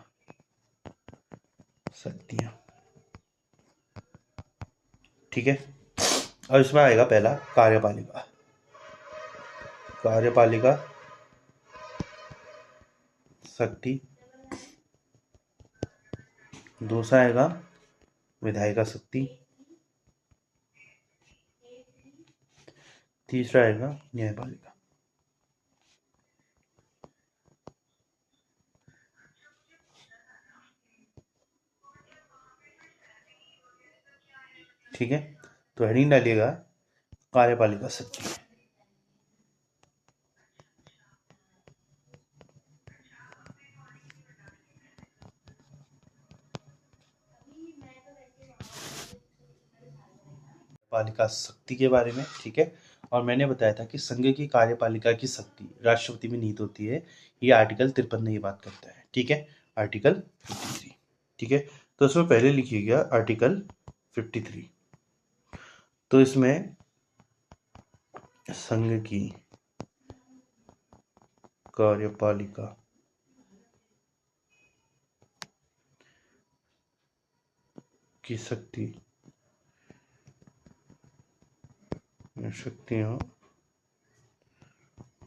शक्तियां। ठीक है, अब इसमें आएगा पहला कार्यपालिका। कार्यपालिका शक्ति। दूसरा आएगा विधायिका शक्ति। तीसरा आएगा न्यायपालिका। ठीक है, तो हेडिंग डालिएगा कार्यपालिका शक्ति। पालिका शक्ति के बारे में। ठीक है, और मैंने बताया था कि संघ की कार्यपालिका की शक्ति राष्ट्रपति में निहित होती है। ये आर्टिकल 53 में ये बात करता है। ठीक है, आर्टिकल 53। ठीक है, तो इसमें पहले लिखिएगा आर्टिकल 53। तो इसमें संघ की कार्यपालिका की शक्तियां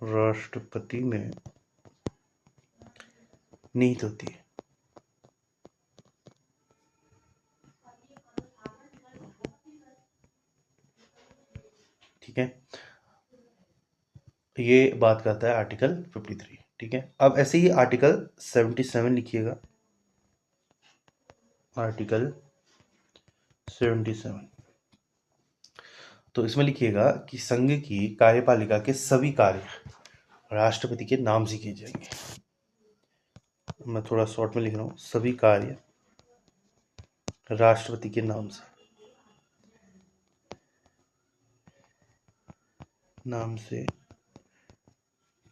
राष्ट्रपति में निहित होती है। ठीक है, ये बात करता है आर्टिकल 53। ठीक है, अब ऐसे ही आर्टिकल 77 लिखिएगा। आर्टिकल 77, तो इसमें लिखिएगा कि संघ की कार्यपालिका के सभी कार्य राष्ट्रपति के नाम से किए जाएंगे। मैं थोड़ा शॉर्ट में लिख रहा हूँ, सभी कार्य राष्ट्रपति के नाम से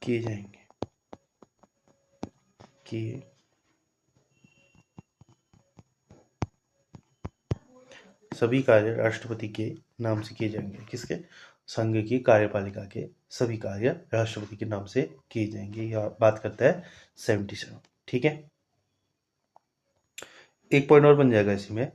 किए जाएंगे। किए सभी कार्य राष्ट्रपति के नाम से किए जाएंगे। किसके? संघ की कार्यपालिका के सभी कार्य राष्ट्रपति के नाम से किए जाएंगे। यह बात करता है 77। ठीक है, एक पॉइंट और बन जाएगा इसी में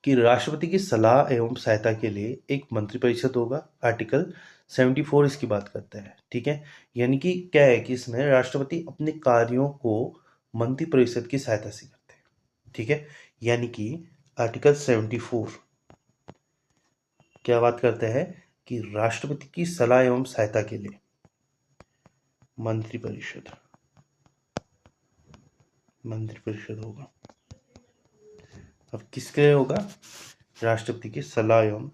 कि राष्ट्रपति की सलाह एवं सहायता के लिए एक मंत्रिपरिषद होगा। आर्टिकल 74 इसकी बात करता है। ठीक है, यानी कि क्या है कि इसमें राष्ट्रपति अपने कार्यों को मंत्रिपरिषद की सहायता से करते हैं। ठीक है, यानी कि आर्टिकल 74 क्या बात करता है कि राष्ट्रपति की सलाह एवं सहायता के लिए मंत्रिपरिषद होगा। अब किसके लिए होगा? राष्ट्रपति की सलाह एवं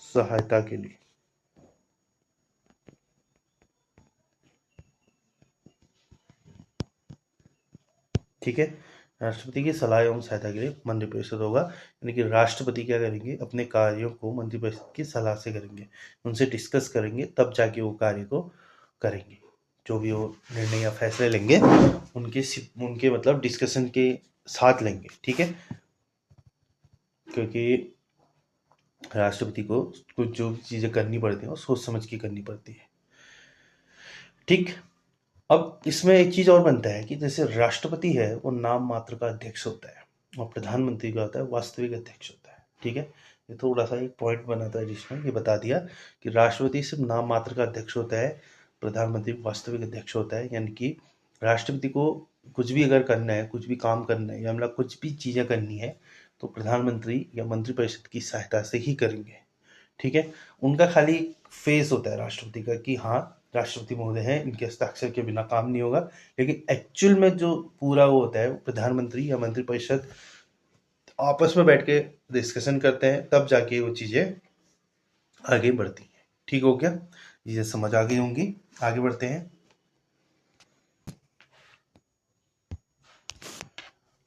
सहायता के लिए। ठीक है, राष्ट्रपति की सलाह एवं सहायता के लिए मंत्रिपरिषद होगा, यानी कि राष्ट्रपति क्या करेंगे? अपने कार्यों को मंत्रिपरिषद की सलाह से करेंगे, उनसे डिस्कस करेंगे, तब जाके वो कार्य को करेंगे। जो भी वो निर्णय या फैसले लेंगे उनके मतलब डिस्कशन के साथ लेंगे। ठीक है, क्योंकि राष्ट्रपति को कुछ जो चीज़ें करनी पड़ती हैं वो सोच समझ के करनी पड़ती है। ठीक, अब इसमें एक चीज़ और बनता है कि जैसे राष्ट्रपति है वो नाम मात्र का अध्यक्ष होता है और प्रधानमंत्री का होता है वास्तविक अध्यक्ष होता है। ठीक है, ये थोड़ा सा एक पॉइंट बनाता है जिसमें ये बता दिया कि राष्ट्रपति सिर्फ नाम मात्र का अध्यक्ष होता है, प्रधानमंत्री वास्तविक अध्यक्ष होता है। यानी कि राष्ट्रपति को कुछ भी अगर करना है, कुछ भी काम करना है या मतलब कुछ भी चीज़ें करनी है तो प्रधानमंत्री या मंत्रिपरिषद की सहायता से ही करेंगे। ठीक है, उनका खाली फेस होता है राष्ट्रपति का कि हाँ राष्ट्रपति महोदय हैं, इनके हस्ताक्षर के बिना काम नहीं होगा, लेकिन एक्चुअल में जो पूरा वो होता है प्रधानमंत्री या मंत्रिपरिषद आपस में बैठ के डिस्कशन करते हैं, तब जाके वो चीज़ें आगे बढ़ती हैं। ठीक हो गया, चीज़ें समझ आ गई होंगी। आगे बढ़ते हैं,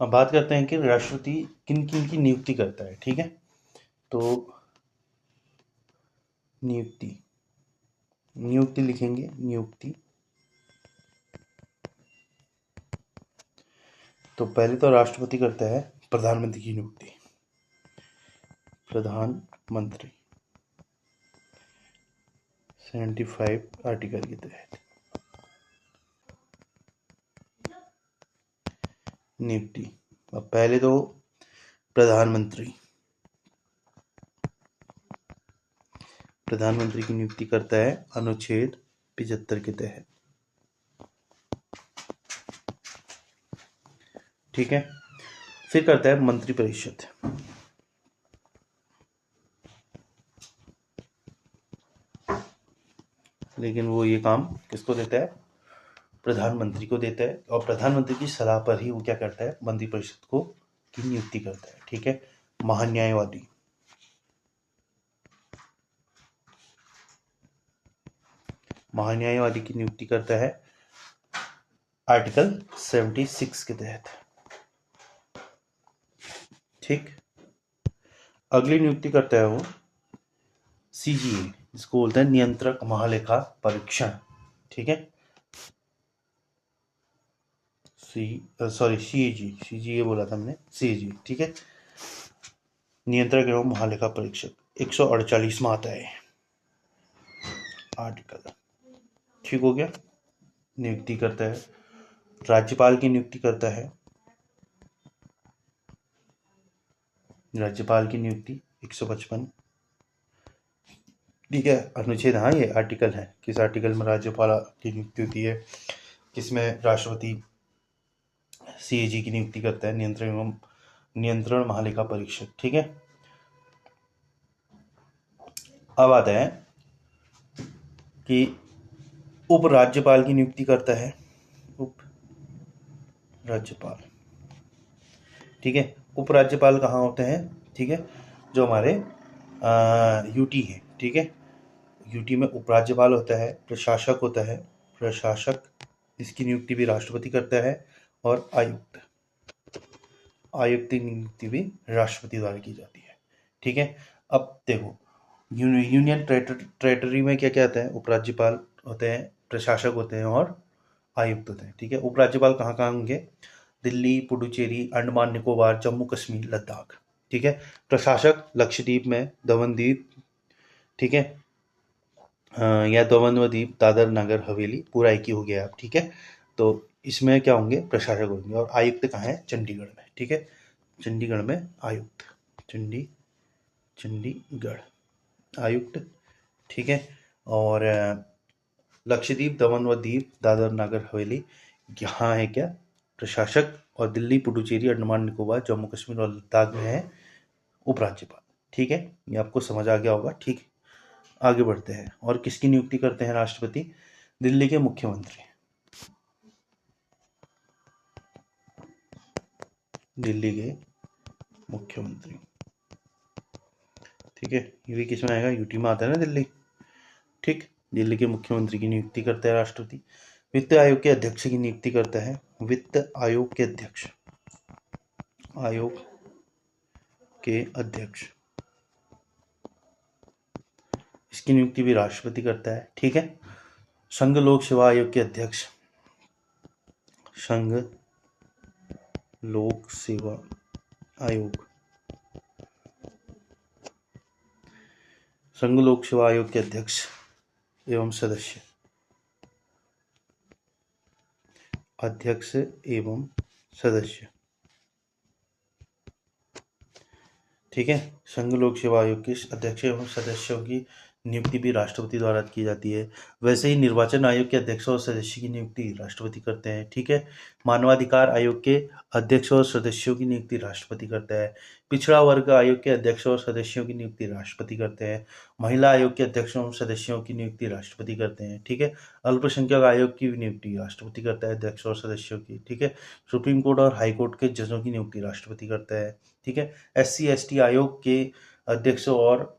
अब बात करते हैं कि राष्ट्रपति किन किन की नियुक्ति करता है। ठीक है, तो नियुक्ति नियुक्ति लिखेंगे, नियुक्ति। तो पहले तो राष्ट्रपति करता है प्रधानमंत्री की नियुक्ति, प्रधानमंत्री 75 आर्टिकल के तहत नियुक्ति। अब पहले तो प्रधानमंत्री की नियुक्ति करता है अनुच्छेद 75 के तहत, ठीक है। फिर करता है मंत्रिपरिषद, लेकिन वो ये काम किसको देता है, प्रधानमंत्री को देता है, और प्रधानमंत्री की सलाह पर ही वो क्या करता है, मंत्रिपरिषद को की नियुक्ति करता है, ठीक है। महान्यायवादी, महान्यायवादी की नियुक्ति करता है आर्टिकल 76 के तहत, ठीक। अगली नियुक्ति करता है वो सीजीए, जिसको बोलते हैं नियंत्रक महालेखा परीक्षण, ठीक है। सीजीए बोला था हमने, सीजी, ठीक है। नियंत्रक एवं महालेखा परीक्षक 148वां आता है आर्टिकल, ठीक हो गया। नियुक्ति करता है, राज्यपाल की नियुक्ति करता है, राज्यपाल की नियुक्ति 155, ठीक है। अनुच्छेद, हाँ ये आर्टिकल है, किस आर्टिकल में राज्यपाल की नियुक्ति होती है, किसमें राष्ट्रपति सीएजी की नियुक्ति करता है, नियंत्रण महालेखा परीक्षक, ठीक है। अब आता है कि उपराज्यपाल की नियुक्ति करता है उप राज्यपाल, ठीक है। उपराज्यपाल कहाँ होते हैं, ठीक है, जो हमारे यूटी है, ठीक है। यूटी में उपराज्यपाल होता है, प्रशासक होता है, प्रशासक, इसकी नियुक्ति भी राष्ट्रपति करता है, और आयुक्त की नियुक्ति भी राष्ट्रपति द्वारा की जाती है, ठीक है। अब देखो यूनियन टेरिटरी में क्या क्या आता है, उपराज्यपाल होते हैं, प्रशासक होते हैं, और आयुक्त होते हैं, ठीक है। उपराज्यपाल कहाँ कहाँ होंगे, दिल्ली, पुडुचेरी, अंडमान निकोबार, जम्मू कश्मीर, लद्दाख, ठीक है। प्रशासक लक्षद्वीप में दमनदीप, ठीक है, या दमन द्वीप, दादर नगर हवेली, पूरा एक ही हो गया आप, ठीक है। तो इसमें क्या होंगे, प्रशासक होंगे। और आयुक्त कहाँ है, चंडीगढ़ में, ठीक है। चंडीगढ़ में आयुक्त, चंडीगढ़ आयुक्त, ठीक है। और लक्षद्वीप, दमन व दीप, दादर नगर हवेली, यहाँ है क्या, प्रशासक। और दिल्ली, पुडुचेरी, अंडमान निकोबार, जम्मू कश्मीर और लद्दाख में है उपराज्यपाल, ठीक है। ये आपको समझ आ गया होगा, ठीक। आगे बढ़ते हैं, और किसकी नियुक्ति करते हैं राष्ट्रपति, दिल्ली के मुख्यमंत्री, दिल्ली के मुख्यमंत्री, ठीक है। ये भी किसमें आएगा, यूटी में आता है ना दिल्ली, ठीक। दिल्ली के मुख्यमंत्री की नियुक्ति करता है राष्ट्रपति। वित्त आयोग के अध्यक्ष की नियुक्ति करता है, वित्त आयोग के अध्यक्ष, इसकी नियुक्ति भी राष्ट्रपति करता है, ठीक है। संघ लोक सेवा आयोग के अध्यक्ष, संघ लोक सेवा आयोग, संघ लोक सेवा आयोग के अध्यक्ष एवं सदस्य, ठीक है। संघ लोक सेवा आयोग के अध्यक्ष एवं सदस्यों की नियुक्ति भी राष्ट्रपति द्वारा की जाती है। वैसे ही निर्वाचन आयोग के अध्यक्ष और सदस्य की नियुक्ति राष्ट्रपति करते हैं, ठीक है। मानवाधिकार आयोग के अध्यक्ष और सदस्यों की नियुक्ति राष्ट्रपति करता है। पिछड़ा वर्ग आयोग के अध्यक्ष और सदस्यों की नियुक्ति राष्ट्रपति करते हैं। महिला आयोग के अध्यक्ष और सदस्यों की नियुक्ति राष्ट्रपति करते हैं, ठीक है। अल्पसंख्यक आयोग की नियुक्ति राष्ट्रपति करता है, अध्यक्ष और सदस्यों की, ठीक है। सुप्रीम कोर्ट और हाई कोर्ट के जजों की नियुक्ति राष्ट्रपति करता है, ठीक है। SC/ST आयोग के अध्यक्ष और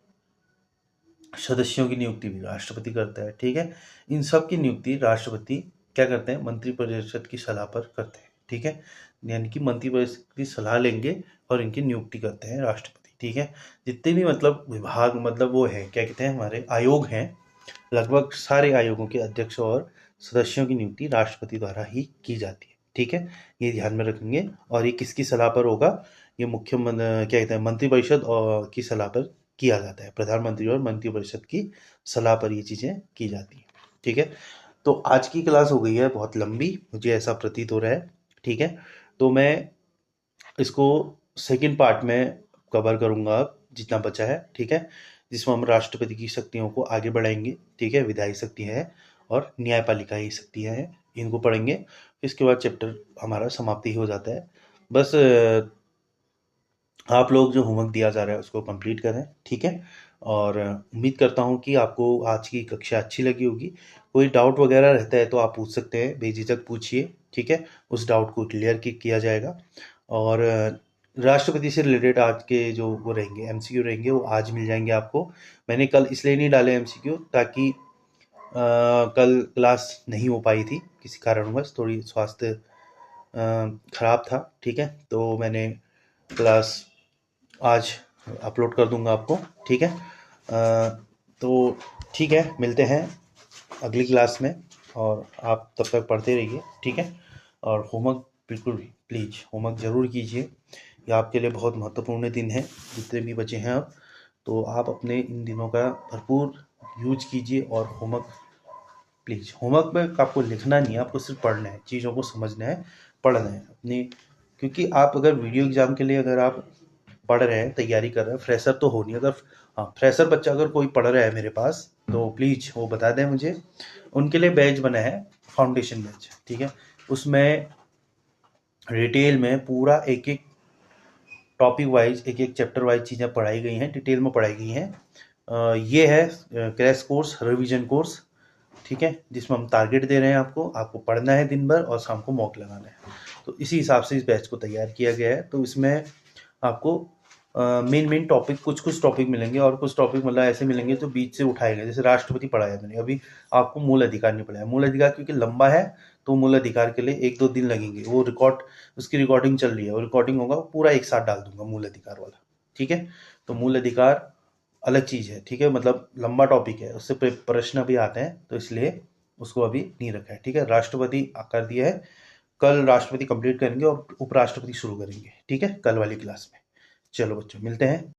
सदस्यों की नियुक्ति भी राष्ट्रपति करता है, ठीक है। इन सब की नियुक्ति राष्ट्रपति क्या करते हैं, मंत्रिपरिषद की सलाह पर करते हैं, ठीक है। यानी कि मंत्रिपरिषद की सलाह लेंगे और इनकी नियुक्ति करते हैं राष्ट्रपति, ठीक है। जितने भी मतलब विभाग, मतलब वो है क्या कहते हैं, हमारे आयोग हैं, लगभग सारे आयोगों के अध्यक्षों और सदस्यों की नियुक्ति राष्ट्रपति द्वारा ही की जाती है। ठीक है, ये ध्यान में रखेंगे। और ये किसकी सलाह पर होगा? ये क्या कहते हैं, मंत्रिपरिषद और की सलाह पर किया जाता है। प्रधानमंत्री और मंत्रिपरिषद की सलाह पर ये चीज़ें की जाती हैं। ठीक है, तो आज की क्लास हो गई है बहुत लंबी, मुझे ऐसा प्रतीत हो रहा है। ठीक है, तो मैं इसको सेकंड पार्ट में कवर करूँगा अब, जितना बचा है। ठीक है, जिसमें हम राष्ट्रपति की शक्तियों को आगे बढ़ाएंगे। ठीक है, विधायी शक्तियाँ हैं और न्यायपालिकाई शक्तियाँ हैं, इनको पढ़ेंगे। इसके बाद चैप्टर हमारा समाप्ति हो जाता है। बस आप लोग जो होमवर्क दिया जा रहा है उसको कंप्लीट करें। ठीक है, और उम्मीद करता हूँ कि आपको आज की कक्षा अच्छी लगी होगी। कोई डाउट वगैरह रहता है तो आप पूछ सकते हैं, बेझिझक पूछिए। ठीक है, उस डाउट को क्लियर किया जाएगा। और राष्ट्रपति से रिलेटेड आज के जो वो रहेंगे एमसीक्यू रहेंगे, वो आज मिल जाएंगे आपको। मैंने कल इसलिए नहीं डाले एमसीक्यू ताकि कल क्लास नहीं हो पाई थी किसी कारणवश, थोड़ी स्वास्थ्य खराब था। ठीक है, तो मैंने क्लास आज अपलोड कर दूंगा आपको। ठीक है, तो ठीक है, मिलते हैं अगली क्लास में। और आप तब तक पढ़ते रहिए। ठीक है, और होमवर्क बिल्कुल प्लीज़ होमवर्क ज़रूर कीजिए। ये आपके लिए बहुत महत्वपूर्ण दिन है, जितने भी बचे हैं अब। तो आप अपने इन दिनों का भरपूर यूज कीजिए। और होमवर्क प्लीज़, होमवर्क में आपको लिखना नहीं है, आपको सिर्फ पढ़ना है, चीज़ों को समझना है, पढ़ना है अपनी। क्योंकि आप अगर वीडियो एग्ज़ाम के लिए अगर आप पढ़ रहे हैं, तैयारी कर रहे हैं, फ्रेशर तो हो नहीं। अगर हाँ, फ्रेशर बच्चा अगर कोई पढ़ रहा है मेरे पास, तो प्लीज़ वो बता दें मुझे। उनके लिए बैच बना है, फाउंडेशन बैच। ठीक है, उसमें डिटेल में पूरा एक एक टॉपिक वाइज, एक एक चैप्टर वाइज चीज़ें पढ़ाई गई हैं, डिटेल में पढ़ाई गई हैं। ये है क्रैश कोर्स, रिवीजन कोर्स। ठीक है, जिसमें हम टारगेट दे रहे हैं आपको, आपको पढ़ना है दिन भर और शाम को मॉक लगाना है। तो इसी हिसाब से इस बैच को तैयार किया गया है। तो इसमें आपको मेन टॉपिक, कुछ टॉपिक मिलेंगे, और कुछ टॉपिक मतलब ऐसे मिलेंगे जो बीच से उठाए गए। जैसे राष्ट्रपति पढ़ाया मैंने अभी, आपको मूल अधिकार नहीं पढ़ाया। मूल अधिकार क्योंकि लंबा है, तो मूल अधिकार के लिए 1-2 दिन लगेंगे। वो उसकी रिकॉर्डिंग चल रही है, वो रिकॉर्डिंग होगा, पूरा एक साथ डाल दूंगा मूल अधिकार वाला। ठीक है, तो मूल अधिकार अलग चीज़ है। ठीक है, मतलब लंबा टॉपिक है, उससे प्रश्न भी आते हैं, तो इसलिए उसको अभी नहीं रखा है। ठीक है, राष्ट्रपति कर दिया है, कल राष्ट्रपति कंप्लीट करेंगे और उपराष्ट्रपति शुरू करेंगे। ठीक है, कल वाली क्लास में। चलो बच्चों, मिलते हैं।